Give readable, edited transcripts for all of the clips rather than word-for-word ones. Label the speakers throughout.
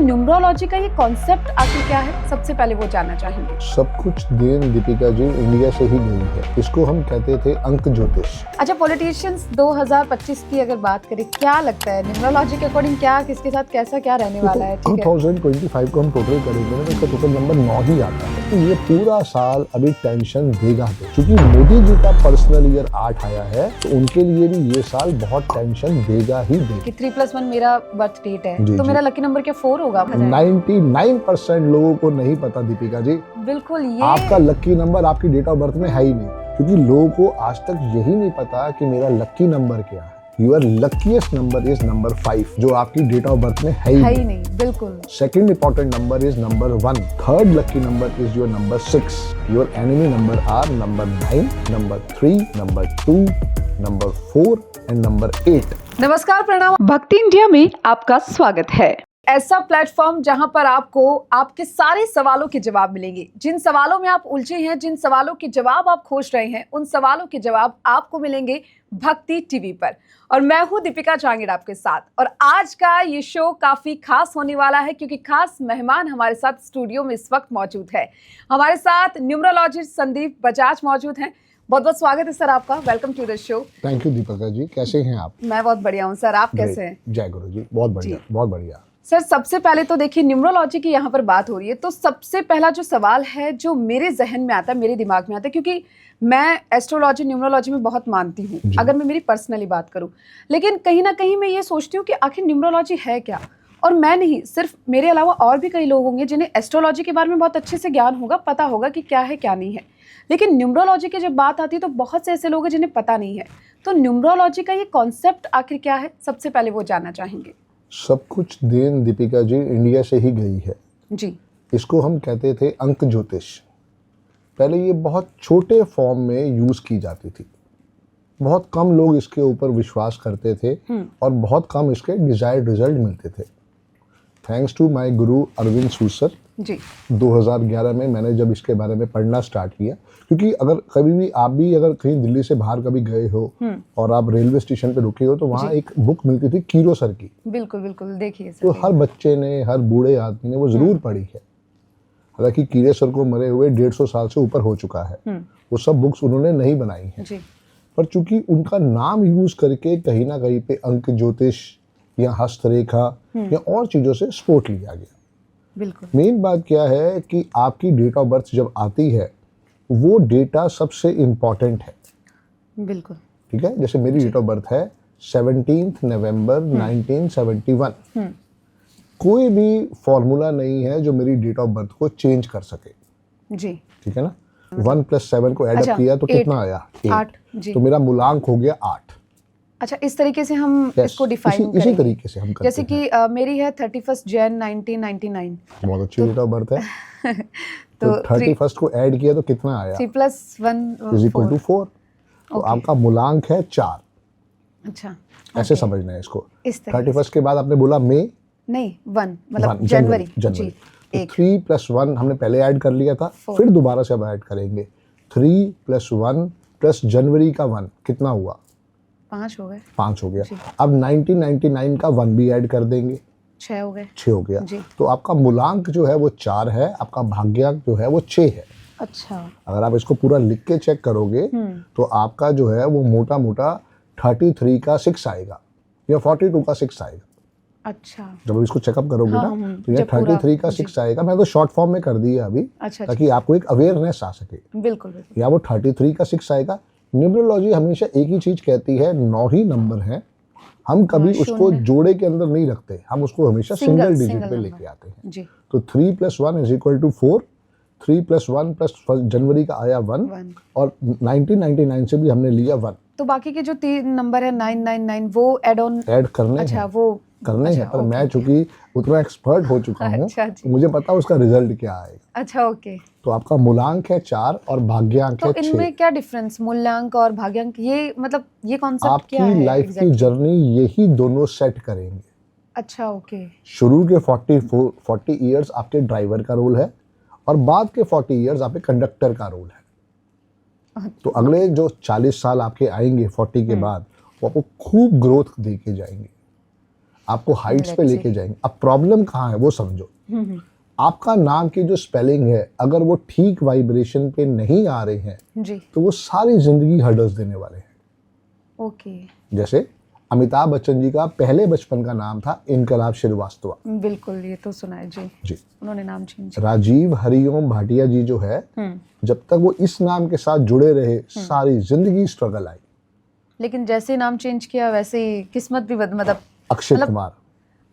Speaker 1: Numerology का ये concept आखिर क्या है, सबसे पहले वो जानना चाहेंगे।
Speaker 2: सब कुछ देन दीपिका जी इंडिया से ही गई है। इसको हम कहते थे अंक ज्योतिष।
Speaker 1: अच्छा, पॉलिटिशियंस 2025 की अगर बात करें, क्या लगता है न्यूमरोलॉजी के अकॉर्डिंग क्या किसके साथ कैसा क्या रहने वाला है?
Speaker 2: 2025 को हम टोटल करेंगे ना तो इसका टोटल नंबर 9 ही आता है। तो ये पूरा साल अभी टेंशन देगा। क्योंकि मोदी जी का पर्सनल ईयर 8 आया है तो उनके लिए भी ये साल बहुत टेंशन देगा ही देगा।
Speaker 1: 3+1 मेरा बर्थ डेट है
Speaker 2: जी,
Speaker 1: तो
Speaker 2: जी।
Speaker 1: मेरा लकी नंबर क्या 4 होगा?
Speaker 2: 99% लोगों को नहीं पता दीपिका जी।
Speaker 1: बिल्कुल, ये
Speaker 2: आपका लकी नंबर आपकी डेट ऑफ बर्थ में है ही नहीं, क्योंकि लोगों को आज तक यही नहीं पता कि मेरा लकी नंबर क्या है। Your luckiest number is number 5 जो आपकी डेट ऑफ बर्थ में है ही नहीं।
Speaker 1: बिल्कुल।
Speaker 2: Second important number is number 1। Third lucky number is your number 6। Your enemy number are number 9, number 3, number 2, number 4 and number 8।
Speaker 1: नमस्कार, प्रणाम। भक्ति इंडिया में आपका स्वागत है। ऐसा प्लेटफॉर्म जहां पर आपको आपके सारे सवालों के जवाब मिलेंगे। जिन सवालों में आप उलझे हैं, जिन सवालों के जवाब आप खोज रहे हैं, उन सवालों के जवाब आपको मिलेंगे भक्ति टीवी पर। और मैं हूं दीपिका चांगेड़ आपके साथ। और आज का ये शो काफी खास होने वाला है क्योंकि खास मेहमान हमारे साथ स्टूडियो में इस वक्त मौजूद है। हमारे साथ न्यूमरोलॉजिस्ट संदीप बजाज मौजूद हैं। बहुत बहुत स्वागत है सर आपका। Welcome to the show.
Speaker 2: Thank you Deepika ji. कैसे हैं आप?
Speaker 1: मैं बहुत बढ़िया हूँ सर, आप कैसे हैं?
Speaker 2: जय गुरु जी। बहुत बढ़िया, बहुत बढ़िया।
Speaker 1: सर, सबसे पहले तो देखिए, न्यूमरोलॉजी की यहाँ पर बात हो रही है तो सबसे पहला जो सवाल है जो मेरे जहन में आता है, मेरे दिमाग में आता है, क्योंकि मैं एस्ट्रोलॉजी न्यूमरोलॉजी में बहुत मानती हूँ अगर मैं मेरी पर्सनली बात करूँ, लेकिन कहीं ना कहीं मैं ये सोचती हूँ कि आखिर न्यूमरोलॉजी है क्या। और मैं नहीं, सिर्फ मेरे अलावा और भी कई लोग होंगे जिन्हें एस्ट्रोलॉजी के बारे में बहुत अच्छे से ज्ञान होगा, पता होगा कि क्या है क्या नहीं है, लेकिन न्यूमरोलॉजी की जब बात आती है तो बहुत से ऐसे लोग हैं जिन्हें पता नहीं है। तो न्यूमरोलॉजी का ये कॉन्सेप्ट आखिर क्या है, सबसे पहले वो जानना चाहेंगे।
Speaker 2: सब कुछ देन दीपिका जी इंडिया से ही गई है
Speaker 1: जी।
Speaker 2: इसको हम कहते थे अंक ज्योतिष। पहले ये बहुत छोटे फॉर्म में यूज की जाती थी। बहुत कम लोग इसके ऊपर विश्वास करते थे और बहुत कम इसके डिजायर्ड रिजल्ट मिलते थे। थैंक्स टू माय गुरु अरविंद सूसर
Speaker 1: जी।
Speaker 2: 2011 में मैंने जब इसके बारे में पढ़ना स्टार्ट किया, क्योंकि अगर कभी भी आप भी अगर कहीं दिल्ली से बाहर कभी गए हो और आप रेलवे स्टेशन पे रुके हो तो वहाँ एक बुक मिलती थी कीरो सर की।
Speaker 1: बिल्कुल बिल्कुल, देखिए सर।
Speaker 2: तो हर बच्चे ने, हर बूढ़े आदमी ने वो जरूर पढ़ी है। हालांकि कीरे सर को मरे हुए 150 साल से ऊपर हो चुका है। वो सब बुक्स उन्होंने नहीं बनाई है। पर चूंकि उनका नाम यूज करके कहीं ना कहीं पे अंक ज्योतिष या हस्तरेखा या और चीजों से सपोर्ट लिया गया।
Speaker 1: बिल्कुल।
Speaker 2: मेन बात क्या है कि आपकी डेट ऑफ बर्थ जब आती है वो डेटा सबसे इम्पॉर्टेंट है।
Speaker 1: बिल्कुल।
Speaker 2: ठीक है, जैसे मेरी डेट ऑफ बर्थ है 17 नवंबर 1971। कोई भी फॉर्मूला नहीं है जो मेरी डेट ऑफ बर्थ को चेंज कर सके।
Speaker 1: जी।
Speaker 2: ठीक है ना। 1 + 7 को एड अप किया तो कितना आया?
Speaker 1: 8। जी।
Speaker 2: तो मेरा मूलांक हो गया 8।
Speaker 1: अच्छा, इस तरीके से हम इसको डिफाइन करेंगे।
Speaker 2: इसी तरीके से हम करते
Speaker 1: जैसे कि मेरी है 31 जैन 1999।
Speaker 2: बहुत अच्छी डेट ऑफ बर्थ है। तो 31 को ऐड किया तो कितना आया?
Speaker 1: 3+1
Speaker 2: = 4। तो आपका मूलांक है 4।
Speaker 1: अच्छा,
Speaker 2: ऐसे समझना है इसको।
Speaker 1: इस तरह
Speaker 2: 31 के बाद आपने बोला मई
Speaker 1: नहीं 1 मतलब जनवरी।
Speaker 2: जी। 3 + 1 हमने पहले ऐड कर लिया था, फिर दोबारा से अब ऐड करेंगे। 3 + 1 + जनवरी का 1 कितना हुआ?
Speaker 1: 5 हो गए।
Speaker 2: 5 हो गया। अब 1999 का 1 भी ऐड कर देंगे,
Speaker 1: 6 हो गए।
Speaker 2: 6 हो गया। तो आपका मूलांक जो है वो 4 है, आपका भाग्यांक जो है वो 6 है।
Speaker 1: अच्छा।
Speaker 2: अगर आप इसको पूरा लिख के चेक करोगे तो आपका जो है वो मोटा मोटा 33 का 6 आएगा या 42 का 6 आएगा।
Speaker 1: अच्छा।
Speaker 2: जब इसको चेकअप करोगे ना तो ये 33 का 6 आएगा। मैं तो शॉर्ट फॉर्म में कर दिया अभी।
Speaker 1: अच्छा,
Speaker 2: ताकि आपको एक अवेयरनेस आ सके।
Speaker 1: बिल्कुल बिल्कुल।
Speaker 2: या वो 33 का 6 आएगा। न्यूमरोलॉजी हमेशा एक ही चीज कहती है, 9 ही नंबर हैं। हम कभी उसको जोड़े के अंदर नहीं रखते, हम उसको हमेशा सिंगल डिजिट पे लेके आते हैं।
Speaker 1: जी।
Speaker 2: तो 3 + 1 = 4। 3 + 1 + जनवरी का आया 1 और 1999 से भी हमने लिया 1।
Speaker 1: तो बाकी के जो 3 नंबर है 999 वो ऐड करने
Speaker 2: अच्छा,
Speaker 1: हैं। वो
Speaker 2: करने हैं। पर मैं चूंकि उतना एक्सपर्ट हो चुका हूँ तो मुझे पता उसका रिजल्ट क्या आएगा।
Speaker 1: अच्छा, ओके।
Speaker 2: तो आपका मूलांक है 4 और भाग्यांक है 6।
Speaker 1: तो इनमें क्या डिफरेंस, मूल्यांक और भाग्यांक, ये मतलब ये कॉन्सेप्ट क्या है?
Speaker 2: आपकी लाइफ की जर्नी यही दोनों सेट करेंगे।
Speaker 1: अच्छा, ओके।
Speaker 2: शुरू के 40 इयर्स आपके ड्राइवर का रोल है और बाद के 40 इयर्स आपके कंडक्टर का रोल है। तो अगले जो 40 साल आपके आएंगे 40 के बाद वो आपको खूब ग्रोथ दे के जाएंगे। आपको हाइट्स पे लेके जाएंगे। अब प्रॉब्लम कहाँ है वो समझो। आपका नाम की जो स्पेलिंग है अगर वो ठीक वाइब्रेशन पे नहीं आ रहे हैं
Speaker 1: जी
Speaker 2: तो वो सारी जिंदगी हर्डल्स देने वाले हैं।
Speaker 1: ओके
Speaker 2: जैसे अमिताभ बच्चन जी का पहले बचपन का नाम था इनकलाब श्रीवास्तव।
Speaker 1: बिल्कुल, ये तो सुना है जी।
Speaker 2: जी
Speaker 1: उन्होंने नाम चेंज
Speaker 2: राजीव हरिओम भाटिया जी जो है, जब तक वो इस नाम के साथ जुड़े रहे सारी जिंदगी स्ट्रगल आई।
Speaker 1: लेकिन जैसे नाम चेंज किया वैसे ही किस्मत भी मतलब
Speaker 2: अक्षय कुमार,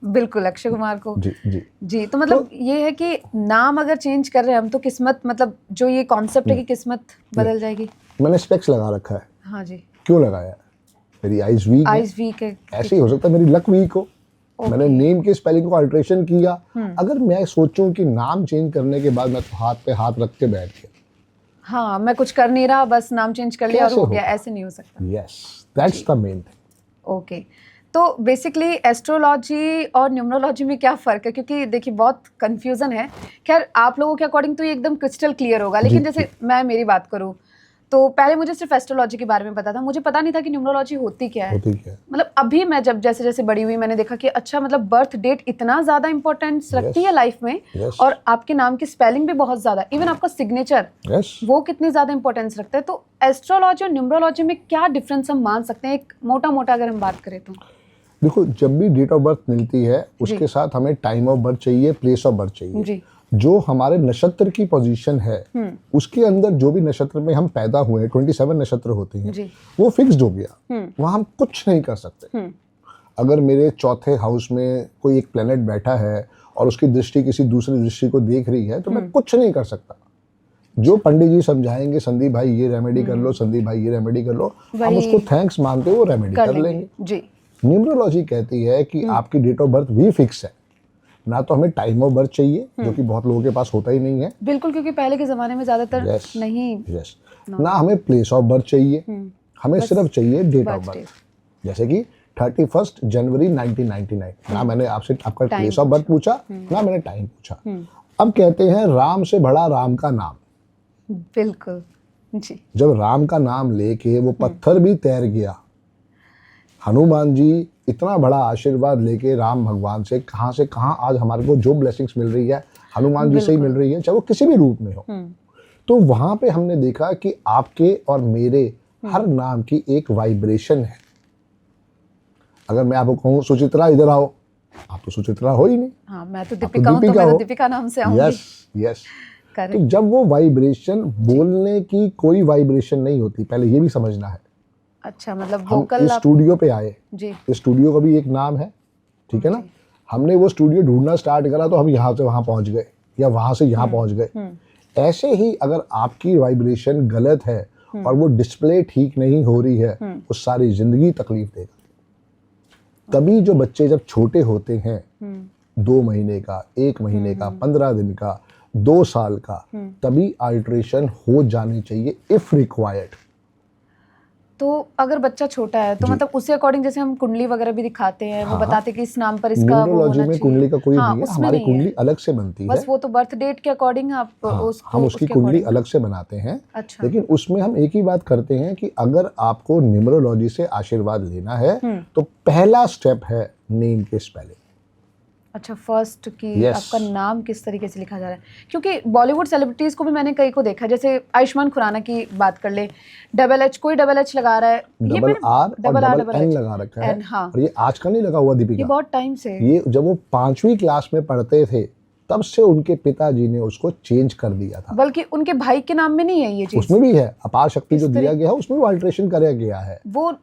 Speaker 1: बिल्कुल अक्षय कुमार को
Speaker 2: जी जी
Speaker 1: जी। तो मतलब ये है कि नाम अगर चेंज कर रहे हैं हम तो किस्मत, मतलब जो ये कॉन्सेप्ट है कि किस्मत बदल जाएगी।
Speaker 2: मैंने स्पेक्स लगा रखा है।
Speaker 1: हाँ जी।
Speaker 2: क्यों लगाया? मेरी आईज वीक है।
Speaker 1: आइज वीक है।
Speaker 2: ऐसे ही हो सकता है मेरी लक वीक हो। मैंने नेम के स्पेलिंग को अल्ट्रेशन किया। अगर मैं सोचूं कि नाम चेंज करने के बाद मैं तो हाथ पे हाथ रख के बैठ गया,
Speaker 1: हाँ मैं कुछ कर नहीं रहा, बस नाम चेंज कर लिया और हो गया, ऐसे नहीं हो सकता।
Speaker 2: Yes, that's the main thing.
Speaker 1: Okay, तो बेसिकली एस्ट्रोलॉजी और न्यूमरोलॉजी में क्या फ़र्क है? क्योंकि देखिए बहुत कन्फ्यूज़न है। खैर आप लोगों के अकॉर्डिंग तो ये एकदम क्रिस्टल क्लियर होगा, लेकिन जैसे मैं मेरी बात करूँ तो पहले मुझे सिर्फ एस्ट्रोलॉजी के बारे में पता था, मुझे पता नहीं था कि न्यूमरोलॉजी होती क्या है। मतलब अभी मैं जब जैसे जैसे बड़ी हुई मैंने देखा कि अच्छा मतलब बर्थ डेट इतना ज़्यादा इंपॉर्टेंस रखती है लाइफ में, और आपके नाम की स्पेलिंग भी बहुत ज़्यादा, इवन आपका सिग्नेचर वो कितनी ज़्यादा इंपॉर्टेंस रखता है। तो एस्ट्रोलॉजी और न्यूमरोलॉजी में क्या डिफरेंस हम मान सकते हैं, एक मोटा मोटा अगर हम बात करें तो?
Speaker 2: देखो, जब भी डेट ऑफ बर्थ मिलती है उसके साथ हमें टाइम ऑफ बर्थ चाहिए, प्लेस ऑफ बर्थ चाहिए जी। जो हमारे नक्षत्र की पोजीशन है उसके अंदर जो भी नक्षत्र में हम पैदा हुए, 27 नक्षत्र होते हैं, वो फिक्स्ड हो गया, वहां हम कुछ नहीं कर सकते। अगर मेरे चौथे हाउस में कोई एक प्लेनेट बैठा है और उसकी दृष्टि किसी दूसरी दृष्टि को देख रही है तो मैं कुछ नहीं कर सकता। जो पंडित जी समझाएंगे, संदीप भाई ये रेमेडी कर लो, संदीप भाई ये रेमेडी कर लो, हम उसको थैंक्स मानते हुए रेमेडी कर लेंगे जी। न्यूमरोलॉजी कहती है कि आपकी डेट ऑफ बर्थ भी फिक्स है, ना तो हमें टाइम ऑफ बर्थ चाहिए जो कि बहुत लोगों के पास होता ही नहीं है।
Speaker 1: बिल्कुल, क्योंकि पहले के जमाने में ज्यादातर नहीं।
Speaker 2: ना हमें प्लेस ऑफ बर्थ चाहिए, हमें सिर्फ चाहिए डेट ऑफ बर्थ। जैसे कि 31 जनवरी 1999, ना मैंने आपसे आपका प्लेस ऑफ बर्थ पूछा, ना मैंने टाइम पूछा। अब कहते हैं राम से बड़ा राम का नाम।
Speaker 1: बिल्कुल जी।
Speaker 2: जब राम का नाम लेके वो पत्थर भी तैर गया, हनुमान जी इतना बड़ा आशीर्वाद लेके राम भगवान से कहां आज हमारे को जो ब्लेसिंग्स मिल रही है हनुमान जी से ही मिल रही है, चाहे वो किसी भी रूप में हो। तो वहां पे हमने देखा कि आपके और मेरे हर नाम की एक वाइब्रेशन है। अगर मैं आपको कहूँ सुचित्रा इधर आओ, आप तो सुचित्रा हो ही नहीं।
Speaker 1: हाँ, मैं तो दीपिका हूं, तो मैं तो दीपिका नाम से आऊंगी।
Speaker 2: यस। तो जब वो वाइब्रेशन, बोलने की कोई वाइब्रेशन नहीं होती, पहले ये भी समझना है।
Speaker 1: अच्छा, मतलब
Speaker 2: हम इस स्टूडियो पे आए जी। इस स्टूडियो का भी एक नाम है, ठीक है ना। हमने वो स्टूडियो ढूंढना स्टार्ट करा तो हम यहाँ से वहां पहुंच गए या वहां से यहाँ पहुंच गए। ऐसे ही अगर आपकी वाइब्रेशन गलत है और वो डिस्प्ले ठीक नहीं हो रही है, वो सारी जिंदगी तकलीफ देगा। तभी जो बच्चे जब छोटे होते हैं, 2 महीने का, 1 महीने का, 15 दिन का, 2 साल का, तभी अल्ट्रेशन हो जानी चाहिए इफ रिक्वायर्ड।
Speaker 1: तो अगर बच्चा छोटा है तो मतलब उसी अकॉर्डिंग जैसे हम कुंडली वगैरह भी दिखाते हैं, वो बताते कि इस नाम पर इसका वो होना चाहिए।
Speaker 2: कुंडली का कोई नहीं है, हमारी कुंडली अलग से बनती है।
Speaker 1: बस वो तो बर्थ डेट के अकॉर्डिंग आप
Speaker 2: हम उसकी कुंडली अलग से बनाते हैं। अच्छा। लेकिन उसमें हम एक ही बात करते हैं कि अगर आपको न्यूमरोलॉजी से आशीर्वाद लेना है तो पहला स्टेप है नेम के स्पेलिंग। अच्छा, फर्स्ट की आपका नाम किस तरीके से लिखा जा रहा है, क्योंकि बॉलीवुड सेलिब्रिटीज को भी मैंने कई को देखा, जैसे आयुष्मान खुराना की बात कर ले, कोई डबल एच लगा रहा है, डबल आर डबल एन लगा रखा है। हाँ। और ये आज का नहीं लगा हुआ दीपिका, ये बहुत टाइम से। ये जब वो 5वीं क्लास में पढ़ते थे तब से उनके पिताजी ने उसको चेंज कर दिया था। बल्कि उनके भाई के नाम में नहीं है ये चीज, उसमें भी है। अपार शक्ति जो दिया गया है उसमें भी अल्ट्रेशन कराया गया है, वो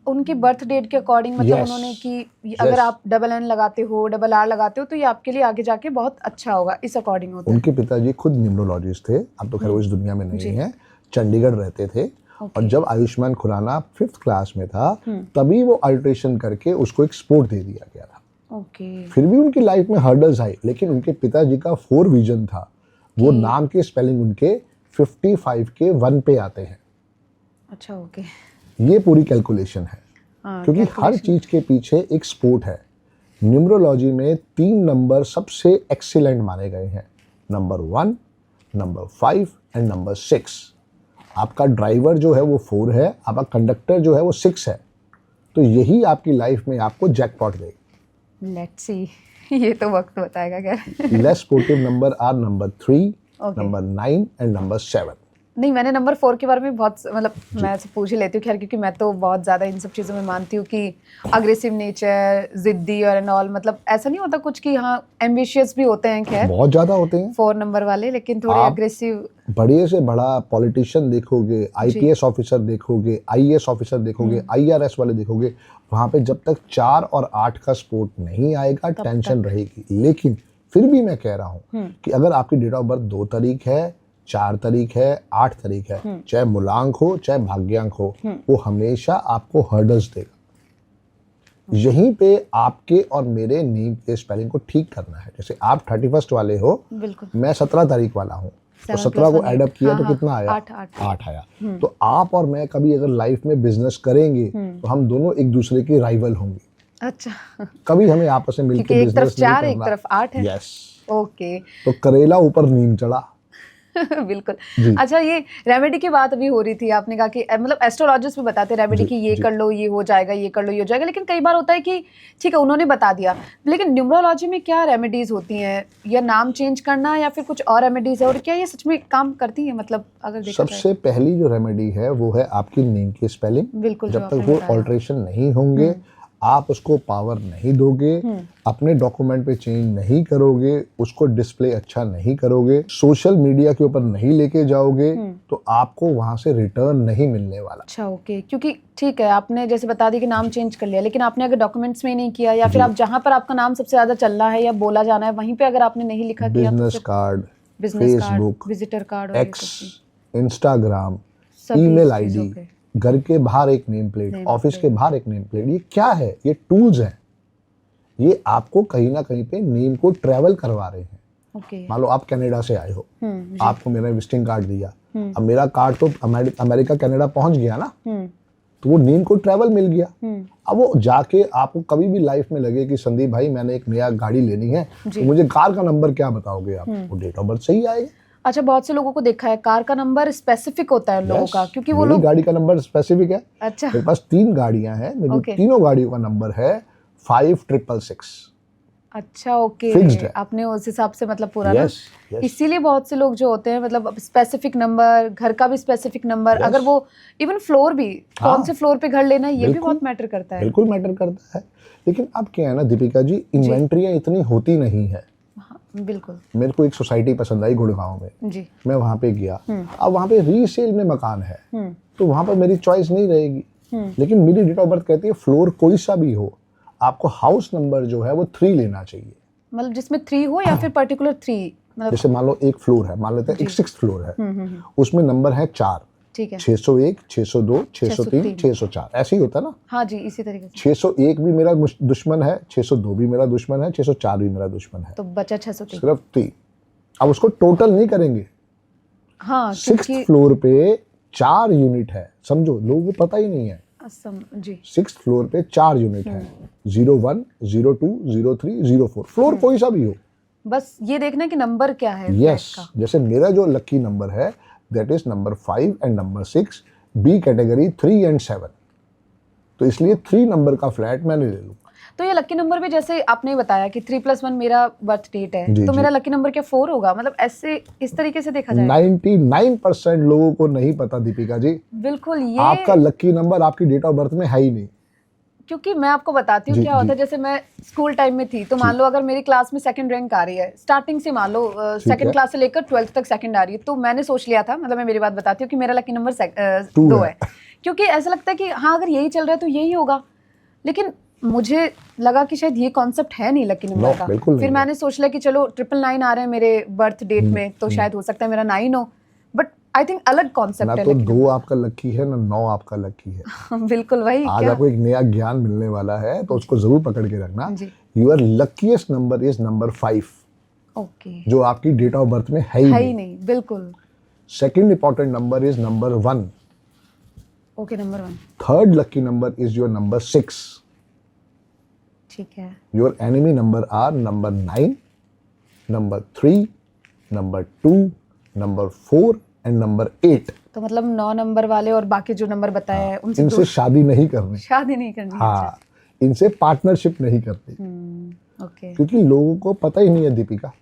Speaker 2: उनकी बर्थ डेट के अकॉर्डिंग। मतलब उन्होंने कि अगर आप डबल एन लगाते हो, डबल आर लगाते हो तो ये आपके लिए आगे जाके बहुत अच्छा होगा, इस अकॉर्डिंग होता है। उनके पिताजी खुद न्यूमरोलॉजिस्ट थे, अब तो खैर वो इस दुनिया में नहीं है, चंडीगढ़ रहते थे। और जब आयुष्मान खुराना 5th क्लास में था तभी वो अल्ट्रेशन करके उसको एक स्पोर्ट दे दिया गया था। फिर भी उनकी लाइफ में हर्डल्स आई, लेकिन उनके पिताजी का 4 विजन था। वो नाम के स्पेलिंग उनके 55 के 1 पे आते हैं। अच्छा, ओके। ये पूरी कैलकुलेशन है, क्योंकि हर चीज के पीछे एक स्पोर्ट है। न्यूमरोलॉजी में 3 नंबर सबसे एक्सीलेंट माने गए हैं, नंबर 1, नंबर 5 एंड नंबर 6। आपका ड्राइवर जो है वो 4 है, आपका कंडक्टर जो है वो 6 है। तो यही आपकी लाइफ में आपको जैकपॉट देगा।
Speaker 1: लेट्स सी ये तो वक्त बताएगा क्या।
Speaker 2: Less sportive number are number 3,
Speaker 1: Okay.
Speaker 2: Number 9 and number 7।
Speaker 1: नहीं, मैंने नंबर 4 के बारे में बहुत मतलब मैं ऐसे पूछ ही लेती हूँ खैर, क्योंकि मैं तो बहुत ज़्यादा इन सब चीज़ों में मानती हूँ कि अग्रेसिव नेचर, जिद्दी और एंड ऑल, मतलब ऐसा नहीं होता कुछ कि हाँ एम्बिशियस भी होते हैं खैर
Speaker 2: बहुत ज्यादा होते हैं।
Speaker 1: 4 नंबर वाले, लेकिन थोड़े
Speaker 2: आप
Speaker 1: अग्रेसिव।
Speaker 2: बड़े से बड़ा पॉलिटिशियन देखोगे, आईपीएस ऑफिसर देखोगे, आईएएस ऑफिसर देखोगे, आईआरएस वाले देखोगे, वहां पे जब तक 4 और 8 का सपोर्ट नहीं आएगा टेंशन रहेगी। लेकिन फिर भी मैं कह रहा हूँ कि अगर आपकी डेट ऑफ बर्थ 2 तारीख है, 4 तारीख है, 8 तारीख है, चाहे मूलांक हो चाहे भाग्यांक हो, वो हमेशा आपको हर्डल्स देगा। यहीं पे आपके और मेरे नेम के स्पेलिंग को ठीक करना है। जैसे आप 31 वाले हो,
Speaker 1: बिल्कुल
Speaker 2: मैं 17 तारीख वाला हूँ, तो 17 को एड अप किया तो कितना आया? 8 आया। तो आप और मैं कभी अगर लाइफ में बिजनेस करेंगे तो हम दोनों एक दूसरे के राइवल होंगे।
Speaker 1: अच्छा
Speaker 2: कभी हमें आपस में मिलकर
Speaker 1: एक तरफ
Speaker 2: बिजनेस नहीं
Speaker 1: 4 एक
Speaker 2: करना।
Speaker 1: तरफ 8 है।
Speaker 2: यस।
Speaker 1: ओके
Speaker 2: तो करेला ऊपर नीम चढ़ा।
Speaker 1: बिल्कुल।
Speaker 2: जी।
Speaker 1: अच्छा, ये रेमेडी की बात अभी हो रही थी, आपने कहा कि मतलब एस्ट्रोलॉजिस्ट भी बताते हैं रेमेडी कि ये कर लो ये हो जाएगा, ये कर लो ये हो जाएगा, लेकिन कई बार होता है कि ठीक है उन्होंने बता दिया, लेकिन न्यूमरोलॉजी में क्या रेमेडीज होती हैं, या नाम चेंज करना या फिर कुछ और रेमेडीज है, और क्या ये सच में काम करती है? मतलब अगर देखा जाए
Speaker 2: सबसे पहली जो रेमेडी है वो है आपकी नेम की स्पेलिंग।
Speaker 1: बिल्कुल,
Speaker 2: जब तक वो ऑल्ट्रेशन नहीं होंगे, आप उसको पावर नहीं दोगे, अपने डॉक्यूमेंट पे चेंज नहीं करोगे, उसको डिस्प्ले अच्छा नहीं करोगे, सोशल मीडिया के ऊपर नहीं लेके जाओगे, तो आपको वहां से रिटर्न नहीं मिलने वाला।
Speaker 1: अच्छा ओके, क्योंकि ठीक है आपने जैसे बता दी कि नाम चेंज कर लिया, लेकिन आपने अगर डॉक्यूमेंट्स में नहीं किया, या फिर आप जहां पर आपका नाम सबसे ज्यादा चलना है या बोला जाना है वहीं पे अगर आपने नहीं लिखा किया,
Speaker 2: business card,
Speaker 1: business card,
Speaker 2: Facebook,
Speaker 1: visitor card,
Speaker 2: x, Instagram,
Speaker 1: सभी
Speaker 2: ईमेल
Speaker 1: चीजों
Speaker 2: आईडी,
Speaker 1: पे।
Speaker 2: घर के बाहर एक नेम प्लेट, ऑफिस के बाहर एक नेम प्लेट, ये क्या है? ये टूल्स हैं। ये आपको कहीं ना कहीं पे नेम को ट्रेवल करवा रहे हैं।
Speaker 1: ओके
Speaker 2: मान लो आप कनाडा से आए हो, आपको मेरा विजिटिंग कार्ड दिया, अब मेरा कार्ड तो अमेरिका कनाडा पहुंच गया ना, तो वो नेम को ट्रेवल मिल गया। अब वो जाके आपको कभी भी लाइफ में लगे कि संदीप भाई मैंने एक नया गाड़ी लेनी है, तो मुझे कार का नंबर क्या बताओगे आप? वो डेट ऑफ बर्थ सही आएगा।
Speaker 1: अच्छा, बहुत से लोगों को देखा है कार का नंबर स्पेसिफिक होता है लोगों का, क्योंकि वो
Speaker 2: मेरी
Speaker 1: लोग
Speaker 2: गाड़ी का नंबर स्पेसिफिक है।
Speaker 1: अच्छा
Speaker 2: मेरे पास 3 गाड़ियां हैं, मेरी तीनों गाड़ियों का नंबर है 5666।
Speaker 1: अच्छा ओके,
Speaker 2: Fixed है।
Speaker 1: आपने उस हिसाब से मतलब पूरा
Speaker 2: Yes,
Speaker 1: ना,
Speaker 2: yes.
Speaker 1: इसीलिए बहुत से लोग जो होते हैं मतलब स्पेसिफिक नंबर, घर का भी स्पेसिफिक नंबर,
Speaker 2: Yes.
Speaker 1: अगर वो इवन फ्लोर भी, कौन से फ्लोर पे घर लेना है, ये भी
Speaker 2: बिल्कुल।
Speaker 1: बहुत मैटर करता है।
Speaker 2: बिल्कुल मैटर करता है। लेकिन अब क्या है ना दीपिका जी, इन्वेंट्रियां इतनी होती नहीं है।
Speaker 1: हाँ, बिल्कुल
Speaker 2: मेरे को एक सोसाइटी पसंद आई गुड़गांव में,
Speaker 1: जी।
Speaker 2: मैं वहां पे गया। अब वहां पे रीसेल में मकान है, तो वहां पर मेरी चॉइस नहीं रहेगी। लेकिन मेरी डेट ऑफ बर्थ कहती है फ्लोर कोई सा भी हो, आपको हाउस नंबर जो है वो 3 लेना चाहिए।
Speaker 1: मतलब जिसमें 3 हो या फिर पर्टिकुलर 3, मतलब
Speaker 2: जैसे मान लो एक फ्लोर है, मान लेते हैं एक 6th फ्लोर है, उसमें नंबर है 4,
Speaker 1: ठीक है
Speaker 2: 601, 602, 603, 604, ऐसे ही होता है ना।
Speaker 1: हाँ जी, इसी तरीके से।
Speaker 2: 601 भी मेरा दुश्मन है, 602 भी मेरा दुश्मन है, 604 भी मेरा दुश्मन है,
Speaker 1: तो बचा 603।
Speaker 2: सिर्फ 3। अब उसको टोटल नहीं करेंगे।
Speaker 1: हाँ
Speaker 2: 6th फ्लोर पे 4 यूनिट है, समझो लोगों को पता ही नहीं है।
Speaker 1: जी
Speaker 2: 6th फ्लोर पे 4 यूनिट है, 01, 02, 03, 04, फ्लोर कोई सा भी हो,
Speaker 1: बस ये देखना है कि नंबर क्या है
Speaker 2: यस।
Speaker 1: फ्लैट का।
Speaker 2: जैसे मेरा जो लकी नंबर है that is number 5 and number 6, B category 3 and 7, तो इसलिए 3 नंबर का फ्लैट मैंने ले लूँ।
Speaker 1: तो ये लकी नंबर भी जैसे आपने बताया कि 3+1 मेरा बर्थ डेट है,
Speaker 2: जी,
Speaker 1: तो
Speaker 2: जी।
Speaker 1: मेरा लकी नंबर क्या 4 होगा? मतलब ऐसे इस तरीके से देखा जाए
Speaker 2: 99% लोगों को नहीं पता दीपिका जी,
Speaker 1: बिल्कुल ये
Speaker 2: आपका लकी नंबर आपकी डेट ऑफ बर्थ में है ही नहीं।
Speaker 1: क्योंकि मैं आपको बताती हूँ
Speaker 2: जी,
Speaker 1: क्या होता है।
Speaker 2: जी।
Speaker 1: जैसे मैं स्कूल टाइम में थी, तो मान लो अगर मेरी क्लास में 2nd रैंक आ रही है, स्टार्टिंग से मान लो
Speaker 2: है।
Speaker 1: 2nd क्लास से लेकर 12th तक 2nd आ रही है, तो मैंने सोच लिया था, मतलब मैं मेरी बात बताती हूँ कि मेरा लकी नंबर
Speaker 2: 2
Speaker 1: 2
Speaker 2: है।
Speaker 1: है, क्योंकि ऐसा लगता है कि हाँ अगर यही चल रहा है तो यही होगा। लेकिन मुझे लगा कि शायद ये कॉन्सेप्ट है नहीं लकी नंबर का।
Speaker 2: बिल्कुल नहीं
Speaker 1: फिर
Speaker 2: है।
Speaker 1: मैंने सोच लिया कि चलो 999 आ रहे हैं मेरे बर्थ डेट में, तो शायद हो सकता है मेरा 9 हो, बट आई थिंक अलग कॉन्सेप्ट
Speaker 2: ना
Speaker 1: है
Speaker 2: तो
Speaker 1: लकी
Speaker 2: 2 आपका लकी है ना 9 आपका लकी है।
Speaker 1: नंबर। बिल्कुल वही
Speaker 2: आज
Speaker 1: क्या
Speaker 2: आपको एक नया ज्ञान मिलने वाला है, तो उसको जरूर पकड़ के रखना।
Speaker 1: जी।
Speaker 2: Your luckiest number is number 5,
Speaker 1: okay,
Speaker 2: जो आपकी डेट ऑफ बर्थ में है
Speaker 1: है
Speaker 2: ही
Speaker 1: ही
Speaker 2: नहीं।
Speaker 1: नहीं, बिल्कुल।
Speaker 2: Second important number is number 1।
Speaker 1: Okay, number 1
Speaker 2: third lucky number is your number 6।
Speaker 1: ठीक है।
Speaker 2: Your enemy number are number 9, number 3, number 2, number 4 and number 8।
Speaker 1: तो मतलब 9 नंबर वाले और बाकी जो नंबर बताए हैं उनसे
Speaker 2: इनसे शादी नहीं करनी।
Speaker 1: शादी नहीं करनी है।
Speaker 2: हाँ, इनसे पार्टनरशिप नहीं करती,
Speaker 1: ओके।
Speaker 2: क्योंकि लोगों को पता ही नहीं है दीपिका।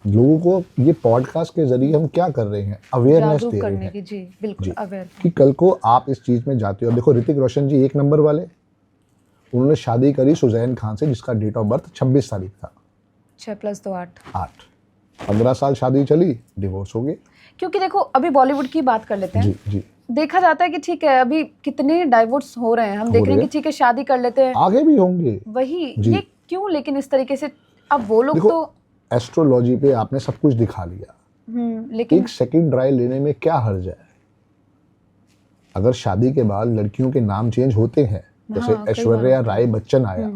Speaker 2: लोगों को ये पॉडकास्ट के जरिए हम क्या कर रहे हैं, अवेयरनेस
Speaker 1: जागरूक
Speaker 2: दे रहे
Speaker 1: करने
Speaker 2: हैं
Speaker 1: की, जी बिल्कुल,
Speaker 2: जी,
Speaker 1: अवेयर।
Speaker 2: कि कल को आप इस चीज में जाते हो। देखो ऋतिक रोशन जी 1 नंबर वाले, उन्होंने शादी करी सुजैन खान से जिसका डेट ऑफ बर्थ 26 तारीख था।
Speaker 1: 6 + 2 8।
Speaker 2: 8 15 साल शादी चली, डिवोर्स हो गए।
Speaker 1: क्योंकि देखो अभी बॉलीवुड की बात कर लेते हैं।
Speaker 2: जी जी,
Speaker 1: देखा जाता है कि ठीक है अभी कितने डाइवोर्स हो रहे हैं, हम देख रहे हैं कि ठीक है शादी कर लेते हैं,
Speaker 2: आगे भी होंगे।
Speaker 1: वही
Speaker 2: जी।
Speaker 1: ये क्यों लेकिन इस तरीके से अब वो लोग
Speaker 2: देखो,
Speaker 1: तो
Speaker 2: एस्ट्रोलॉजी पे आपने सब कुछ दिखा लिया,
Speaker 1: लेकिन
Speaker 2: एक सेकंड राय लेने में क्या हर्ज है। अगर शादी के बाद लड़कियों के नाम चेंज होते हैं, जैसे
Speaker 1: हाँ, कई
Speaker 2: ऐश्वर्या
Speaker 1: बार
Speaker 2: राय बच्चन आया,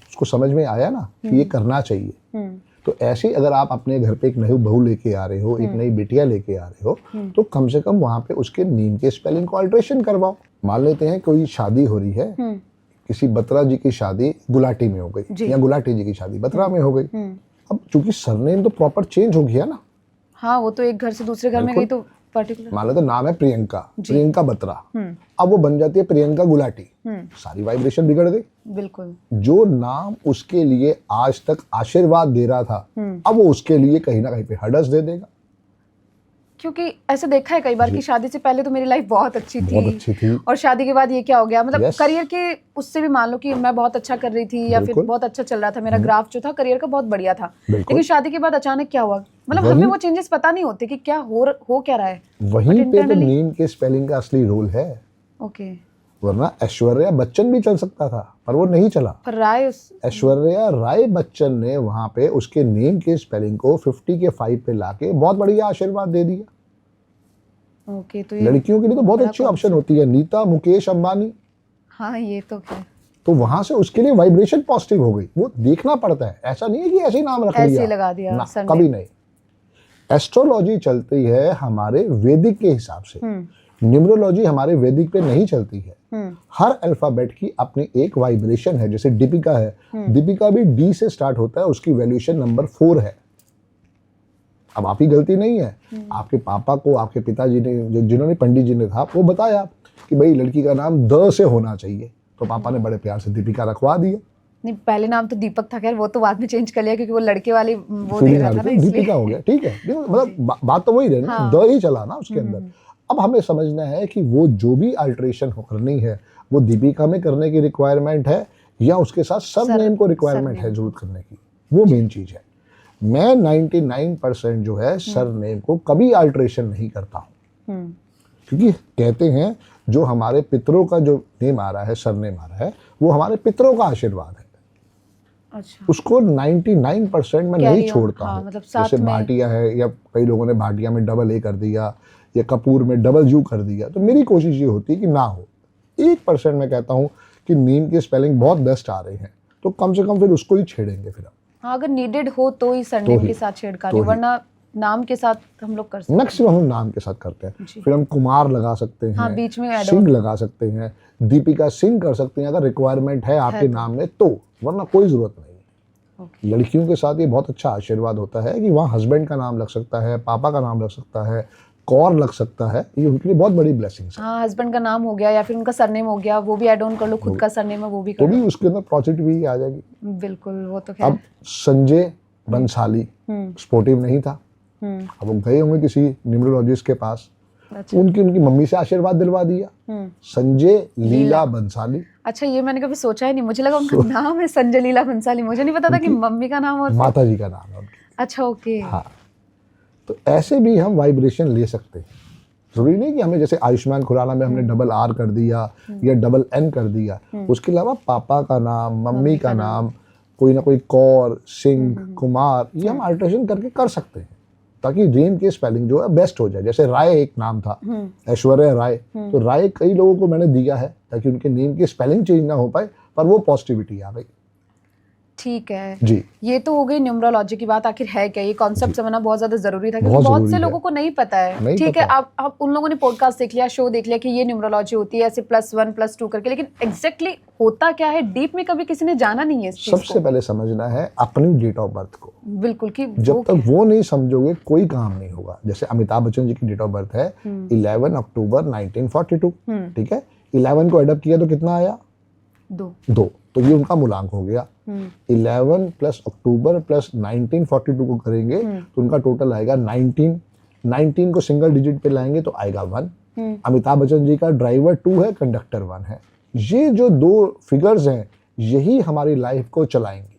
Speaker 2: उसको समझ में आया ना कि ये करना चाहिए। तो ऐसे ही अगर आप अपने घर पे एक नई बहू लेके आ रहे हो, एक नई बिटिया लेके आ रहे हो, तो कम से कम वहां पे उसके नेम के स्पेलिंग को अल्ट्रेशन करवाओ। मान लेते हैं कोई शादी हो रही है, किसी बत्रा जी की शादी गुलाटी में हो गई, या गुलाटी जी की शादी बत्रा में हो गई। अब चूंकि सरनेम तो प्रॉपर चेंज हो गया ना।
Speaker 1: हाँ, वो तो एक घर से दूसरे घर में गई तो पर्टिकुलर,
Speaker 2: मान लो तो नाम है प्रियंका, प्रियंका बत्रा, अब वो बन जाती है प्रियंका गुलाटी, सारी वाइब्रेशन बिगड़ गई।
Speaker 1: बिल्कुल।
Speaker 2: जो नाम उसके लिए आज तक आशीर्वाद दे रहा था, अब वो उसके लिए कहीं ना कहीं पे हडस दे देगा।
Speaker 1: क्योंकि ऐसे देखा है कई बार कि शादी से पहले तो मेरी लाइफ बहुत अच्छी थी और शादी के बाद ये क्या हो गया, मतलब करियर के उससे भी मान लो कि मैं बहुत अच्छा कर रही थी या फिर बहुत अच्छा चल रहा था, मेरा ग्राफ जो था करियर का बहुत बढ़िया था, लेकिन शादी के बाद अचानक क्या हुआ, मतलब हमें वो चेंजेस पता नहीं होते कि क्या हो क्या रहा है।
Speaker 2: वहीं पे तो नेम के स्पेलिंग का असली रोल है।
Speaker 1: ओके।
Speaker 2: वरना ऐश्वर्या बच्चन भी चल सकता था, पर वो नहीं चला।
Speaker 1: पर राय
Speaker 2: ऐश्वर्या राय बच्चन ने वहां पे उसके नेम के स्पेलिंग को 50 के 5 पे लाके बहुत बढ़िया आशीर्वाद दे दिया।
Speaker 1: ओके। तो
Speaker 2: लड़कियों के लिए तो बहुत अच्छी ऑप्शन होती है, नीता मुकेश अंबानी।
Speaker 1: हाँ, ये तो है।
Speaker 2: तो वहां से उसके लिए वाइब्रेशन पॉजिटिव हो गई। वो देखना पड़ता है, ऐसा नहीं है कि ऐसे ही नाम रख लिया,
Speaker 1: ऐसे लगा दिया,
Speaker 2: कभी नहीं। एस्ट्रोलॉजी चलती है हमारे वैदिक के हिसाब से, न्यूमरोलॉजी हमारे वैदिक पे नहीं चलती है। हर अल्फाबेट की अपनी एक वाइब्रेशन है। जैसे दीपिका है, दीपिका भी डी से स्टार्ट होता है, उसकी वैल्यूएशन नंबर 4 है। अब आप ही गलती नहीं है, आपके पापा को आपके पिताजी ने, जिन्होंने पंडित जी ने था, वो बताया कि भाई लड़की का नाम द से होना चाहिए, तो पापा ने बड़े प्यार से दीपिका रखवा दिया।
Speaker 1: नहीं, पहले नाम तो दीपक था, खैर वो तो बाद में चेंज कर लिया क्योंकि वो लड़के वाली वो दे रहा था ना, इसलिए
Speaker 2: दीपिका हो गया। ठीक है, मतलब बात तो वही रही ना, द ही चला ना उसके अंदर। अब हमें समझना है कि वो जो भी अल्ट्रेशन करनी है, वो दीपिका में करने की रिक्वायरमेंट है या उसके साथ सरनेम को रिक्वायरमेंट है जरूरत करने की, वो मेन चीज है। मैं 99% जो है सरनेम को कभी अल्ट्रेशन नहीं करता हूँ, क्योंकि कहते हैं जो हमारे पितरों का जो नेम आ रहा है, सरनेम आ रहा है, वो हमारे पितरों का आशीर्वाद है।
Speaker 1: अच्छा।
Speaker 2: उसको 99% मैं नहीं छोड़ता हूँ।
Speaker 1: मतलब
Speaker 2: जैसे भाटिया है, या कई लोगों ने भाटिया में डबल ए कर दिया, या कपूर में डबल यू कर दिया, तो मेरी कोशिश ये होती है कि ना हो। 1% मैं कहता हूँ कि नेम के स्पेलिंग बहुत बेस्ट आ रहे हैं, तो कम से कम फिर उसको ही छेड़ेंगे। फिर
Speaker 1: हाँ, अगर नीडेड हो तो ही सरनेम के साथ छेड़खानी, वरना नाम के साथ हम लोग कर सकते हैं।
Speaker 2: मैक्सिमम हम नाम के साथ करते हैं। फिर हम कुमार लगा सकते हैं,
Speaker 1: हाँ, बीच में
Speaker 2: सिंह लगा सकते हैं, दीपिका सिंह कर सकते हैं अगर रिक्वायरमेंट है आपके नाम में तो, वरना कोई जरूरत नहीं है। लड़कियों के साथ ये बहुत अच्छा आशीर्वाद होता है कि वहाँ हस्बैंड का नाम लग सकता है, पापा का नाम लग सकता है, कौर लग सकता है, ये उनके लिए बहुत बड़ी ब्लेसिंग है।
Speaker 1: हाँ, हस्बैंड का नाम हो गया या फिर उनका सरनेम हो गया, वो भी ऐड ऑन कर लो, खुद का सरनेम है वो भी कर लो,
Speaker 2: तो भी उसके अंदर पॉजिटिविटी आ जाएगी।
Speaker 1: बिल्कुल, वो तो खैर।
Speaker 2: अब संजय बंसाली स्पोर्टिव नहीं था, अब वो गए होंगे किसी न्यूमरोलॉजिस्ट के पास,
Speaker 1: अच्छा।
Speaker 2: उनकी मम्मी से आशीर्वाद दिलवा दिया, संजय लीला बंसाली।
Speaker 1: अच्छा, ये मैंने कभी सोचा ही नहीं, मुझे लगा उनका नाम है संजय लीला बंसाली, मुझे नहीं पता था कि मम्मी का नाम और
Speaker 2: माता जी का नाम है उनकी।
Speaker 1: अच्छा, ओके।
Speaker 2: हाँ, तो ऐसे भी हम वाइब्रेशन ले सकते हैं। जरूरी नहीं कि हमें जैसे आयुष्मान खुराना में हमने डबल आर कर दिया या डबल एन कर दिया, उसके अलावा पापा का नाम, मम्मी का नाम, कोई ना कोई कौर, सिंह, कुमार, ये हम अल्ट्रेशन करके कर सकते हैं, ताकि नेम की स्पेलिंग जो है बेस्ट हो जाए। जैसे राय एक नाम था, ऐश्वर्या राय, तो राय कई लोगों को मैंने दिया है ताकि उनके नेम की स्पेलिंग चेंज ना हो पाए, पर वो पॉजिटिविटी आ गई।
Speaker 1: ठीक है
Speaker 2: जी,
Speaker 1: ये तो हो गई न्यूमरोलॉजी की बात। आखिर है क्या, ये कॉन्सेप्ट समझना बहुत ज्यादा जरूरी था, क्योंकि बहुत से लोगों को नहीं पता है। ठीक है, आप उन लोगों ने पॉडकास्ट देख लिया, शो देख लिया कि ये न्यूमरोलॉजी होती है ऐसे +1 +2 करके, लेकिन एग्जैक्टली होता क्या है डीप में कभी किसी ने जाना नहीं है इस चीज को।
Speaker 2: सबसे पहले समझना है अपनी डेट ऑफ बर्थ को।
Speaker 1: बिल्कुल, कि
Speaker 2: जब तक वो नहीं समझोगे कोई काम नहीं होगा। जैसे अमिताभ बच्चन जी की डेट ऑफ बर्थ है 11 अक्टूबर 1942, ठीक है, 11 को एडअप किया तो कितना आया
Speaker 1: 2
Speaker 2: 2, तो ये उनका मूलांक हो गया। 11 प्लस अक्टूबर प्लस 1942 को करेंगे तो उनका टोटल आएगा 19। 19 को सिंगल डिजिट पे लाएंगे तो आएगा 1। अमिताभ बच्चन जी का ड्राइवर 2 है, कंडक्टर 1 है। ये जो 2 फिगर्स हैं यही हमारी लाइफ को चलाएंगे,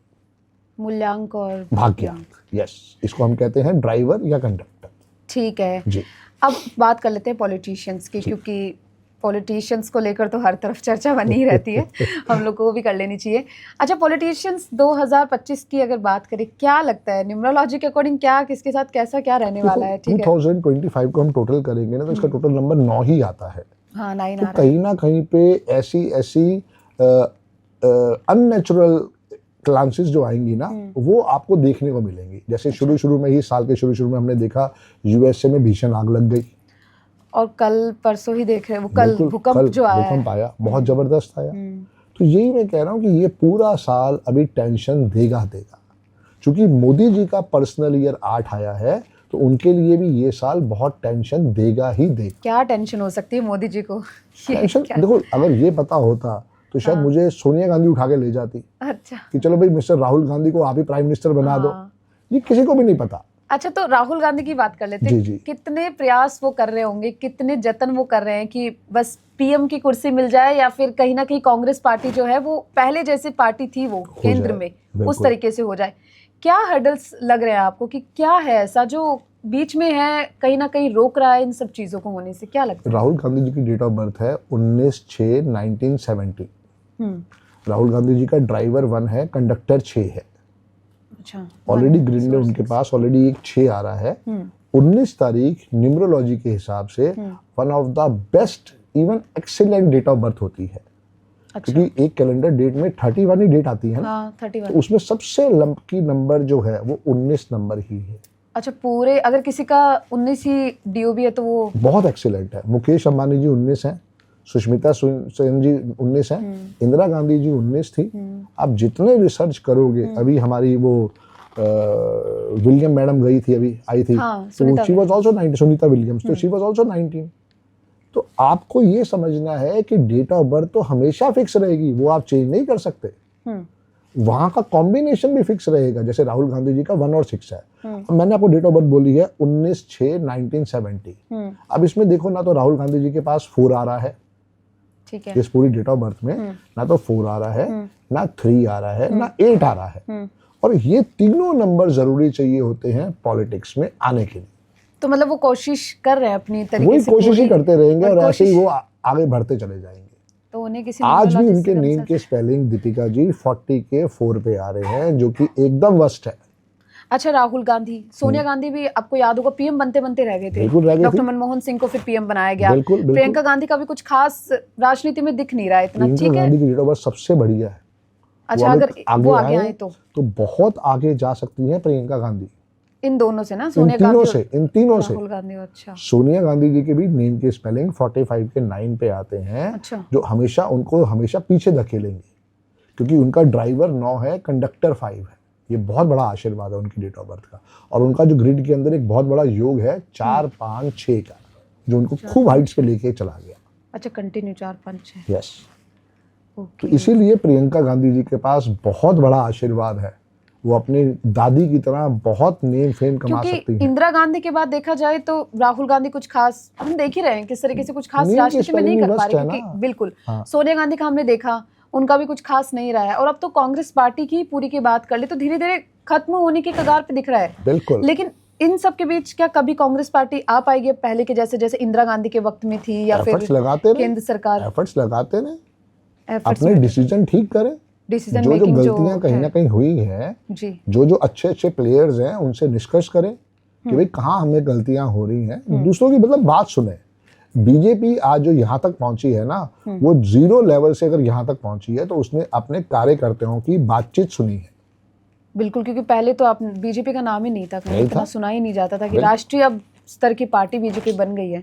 Speaker 1: मूल्यांक और
Speaker 2: भाग्यांक। यस, इसको हम कहते हैं ड्राइवर या कंडक्टर।
Speaker 1: ठीक है
Speaker 2: जी।
Speaker 1: अब बात कर लेते हैं पॉलिटिशियंस की, क्योंकि पॉलिटिशियंस को लेकर तो हर तरफ चर्चा बनी ही रहती है, हम लोग को वो भी कर लेनी चाहिए। अच्छा, पॉलिटिशियंस 2025 की अगर बात करें, क्या लगता है न्यूमरोलॉजी के अकॉर्डिंग क्या किसके साथ कैसा क्या रहने वाला है? ठीक है,
Speaker 2: 2025 को हम टोटल करेंगे ना तो इसका टोटल नंबर 9 ही आता है।
Speaker 1: हाँ, 9
Speaker 2: तो
Speaker 1: आ रहा है।
Speaker 2: कहीं ना कहीं पे ऐसी अननेचुरल क्लांसेस जो आएंगी ना वो आपको देखने को मिलेंगी। जैसे शुरू में ही, साल के शुरू में हमने देखा यूएसए में भीषण आग लग गई,
Speaker 1: और कल परसों ही देख रहे हैं वो कल भूकंप जो आया,
Speaker 2: भूकंप आया, बहुत जबरदस्त आया। तो यही मैं कह रहा हूँ कि ये पूरा साल अभी टेंशन देगा। क्योंकि मोदी जी का पर्सनल ईयर 8 आया है तो उनके लिए भी ये साल बहुत टेंशन देगा ही देगा।
Speaker 1: क्या टेंशन हो सकती है मोदी जी को?
Speaker 2: टेंशन देखो, अगर ये पता होता तो शायद मुझे सोनिया गांधी उठा के ले जाती।
Speaker 1: अच्छा,
Speaker 2: कि चलो भाई मिस्टर राहुल गांधी को आप ही प्राइम मिनिस्टर बना दो। ये किसी को भी नहीं पता।
Speaker 1: अच्छा, तो राहुल गांधी की बात कर लेते हैं।
Speaker 2: जी।
Speaker 1: कितने प्रयास वो कर रहे होंगे, कितने जतन वो कर रहे हैं कि बस पीएम की कुर्सी मिल जाए, या फिर कहीं ना कहीं कांग्रेस पार्टी जो है वो पहले जैसे पार्टी थी वो केंद्र में उस तरीके से हो जाए। क्या हर्डल्स लग रहे हैं आपको कि क्या है ऐसा जो बीच में है, कहीं ना कहीं रोक रहा है इन सब चीजों को होने से? क्या लगता है?
Speaker 2: राहुल गांधी जी की डेट ऑफ बर्थ है 19/6/1970। राहुल गांधी जी का ड्राइवर 1 है, कंडक्टर 6 है।
Speaker 1: अच्छा,
Speaker 2: ऑलरेडी ग्रीन में उनके पास ऑलरेडी एक 6 आ रहा है। 19 तारीख न्यूमरोलॉजी के हिसाब से one of the best, even excellent date of birth होती है।
Speaker 1: अच्छा।
Speaker 2: क्योंकि एक कैलेंडर डेट में 31 ही डेट आती है ना।
Speaker 1: हाँ, 31।
Speaker 2: तो उसमें सबसे लंबी नंबर जो है वो 19 नंबर ही है।
Speaker 1: अच्छा, पूरे अगर किसी का 19 ही डीओबी है तो वो
Speaker 2: बहुत एक्सीलेंट है। मुकेश अंबानी जी 19 हैं, सुष्मिता सेन जी 19 हैं, इंदिरा गांधी जी 19 थी। आप जितने रिसर्च करोगे, अभी हमारी वो विलियम मैडम गई थी, अभी आई थी, तो she was also 19, Sunita Williams, तो शी वाज आल्सो 19। तो आपको ये समझना है कि डेट ऑफ बर्थ तो हमेशा फिक्स रहेगी, वो आप चेंज नहीं कर सकते। वहां का कॉम्बिनेशन भी फिक्स रहेगा। जैसे राहुल गांधी जी का 1 और 6 है। मैंने आपको डेट ऑफ बर्थ बोली है 19/6/1970। अब इसमें देखो ना, तो राहुल गांधी जी के पास 4 आ रहा है।
Speaker 1: ठीक है,
Speaker 2: इस पूरी डेट ऑफ बर्थ में ना तो 4 आ रहा है, ना 3 आ रहा है, ना 8 आ रहा है। और ये तीनों नंबर जरूरी चाहिए होते हैं पॉलिटिक्स में आने के लिए।
Speaker 1: तो मतलब वो कोशिश कर रहे हैं अपनी तरीके
Speaker 2: वही
Speaker 1: से,
Speaker 2: कोशिश ही करते रहेंगे और ऐसे ही वो आगे बढ़ते चले जाएंगे।
Speaker 1: तो उन्हें किसी
Speaker 2: आज भी उनके नेम के स्पेलिंग दीपिका जी 40 के 4 पे आ रहे हैं, जो कि एकदम वर्स्ट है।
Speaker 1: अच्छा, राहुल गांधी, सोनिया गांधी भी आपको याद होगा पीएम बनते बनते रह गए थे। डॉक्टर मनमोहन सिंह को फिर पीएम बनाया गया। प्रियंका गांधी का भी कुछ खास राजनीति में दिख नहीं रहा है इतना। ठीक है,
Speaker 2: गांधी की डेट ऑफ बर्थ सबसे बढ़िया है।
Speaker 1: अच्छा, अगर वो आगे आए तो
Speaker 2: बहुत आगे जा सकती है प्रियंका गांधी।
Speaker 1: इन दोनों से ना, सोनिया गांधी,
Speaker 2: इन तीनों से।
Speaker 1: राहुल गांधी। अच्छा,
Speaker 2: सोनिया गांधी जी के भी नेम के स्पेलिंग 45 के 9 पे आते हैं।
Speaker 1: अच्छा,
Speaker 2: जो हमेशा उनको हमेशा पीछे धकेलेंगे, क्योंकि उनका ड्राइवर 9 है, कंडक्टर 5 है। ये बहुत बड़ा आशीर्वाद है उनकी डेट ऑफ बर्थ का। और उनका जो ग्रिड के अंदर एक बहुत बड़ा योग है 4-5-6 का, जो उनको खूब हाइट्स पे लेके चला गया।
Speaker 1: अच्छा, कंटिन्यू 4-5-6।
Speaker 2: यस, तो इसीलिए प्रियंका गांधी जी के पास बहुत बड़ा आशीर्वाद है। वो अपनी दादी की तरह बहुत नेम फेम कमा सकती है।
Speaker 1: इंदिरा गांधी के बाद देखा जाए तो राहुल गांधी कुछ खास हम देख ही रहे हैं किस तरीके से कुछ खास राजनीति में नहीं कर पा रहे, क्योंकि बिल्कुल सोनिया गांधी का हमने देखा, उनका भी कुछ खास नहीं रहा है। और अब तो कांग्रेस पार्टी की पूरी की बात कर ले तो धीरे धीरे खत्म होने की कगार पे दिख रहा है।
Speaker 2: बिल्कुल।
Speaker 1: लेकिन इन सब के बीच क्या कभी कांग्रेस पार्टी आ पाएगी पहले के जैसे, जैसे इंदिरा गांधी के वक्त में थी, या फिर केंद्र सरकार
Speaker 2: एफर्ट्स लगाते रहे, अपने डिसीजन ठीक करे।
Speaker 1: डिसीजन
Speaker 2: जो गलतियां कहीं ना कहीं हुई हैं, जो अच्छे अच्छे प्लेयर्स हैं उनसे निष्कर्ष करें कि भाई कहाँ हमें गलतियां हो रही हैं, दूसरों की मतलब बात सुने। बीजेपी आज जो यहाँ तक पहुंची है ना, वो 0 लेवल से अगर यहाँ तक पहुंची है तो उसने अपने कार्यकर्ताओं की बातचीत सुनी है।
Speaker 1: बिल्कुल, क्योंकि पहले तो आप बीजेपी का नाम ही नहीं था, कहीं इतना सुना ही नहीं जाता था कि राष्ट्रीय अब स्तर की पार्टी बीजेपी बन गई है।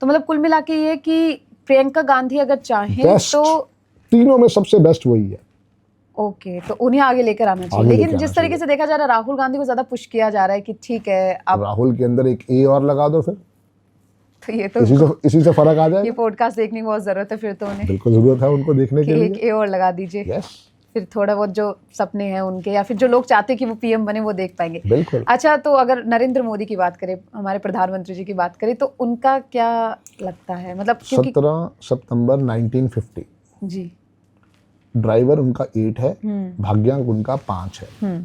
Speaker 1: तो मतलब कुल मिला के ये कि प्रियंका गांधी अगर चाहें तो
Speaker 2: तीनों में सबसे बेस्ट वही है।
Speaker 1: ओके, तो उन्हें आगे लेकर आना चाहिए। लेकिन जिस तरीके से देखा जा रहा है राहुल गांधी को ज्यादा पुश किया जा रहा है कि ठीक है, अब
Speaker 2: राहुल के अंदर एक ए और लगा दो फिर।
Speaker 1: तो ये तो
Speaker 2: इसी से फर्क आ
Speaker 1: ये
Speaker 2: जाएगा।
Speaker 1: पॉडकास्ट देखने की बहुत जरूरत है फिर तो उन्हें,
Speaker 2: बिल्कुल जरूरत है उनको देखने
Speaker 1: कि
Speaker 2: के
Speaker 1: एक
Speaker 2: लिए।
Speaker 1: ए और लगा दीजिए।
Speaker 2: यस,
Speaker 1: फिर थोड़ा बहुत जो सपने हैं उनके, या फिर जो लोग चाहते हैं कि वो पीएम बने, वो देख पाएंगे।
Speaker 2: बिल्कुल।
Speaker 1: अच्छा, तो अगर नरेंद्र मोदी की बात करें, हमारे प्रधानमंत्री जी की बात करें, तो उनका क्या लगता है, मतलब क्योंकि
Speaker 2: 17 सितंबर 1950,
Speaker 1: जी,
Speaker 2: ड्राइवर उनका 8 है, भाग्यांक उनका 5 है।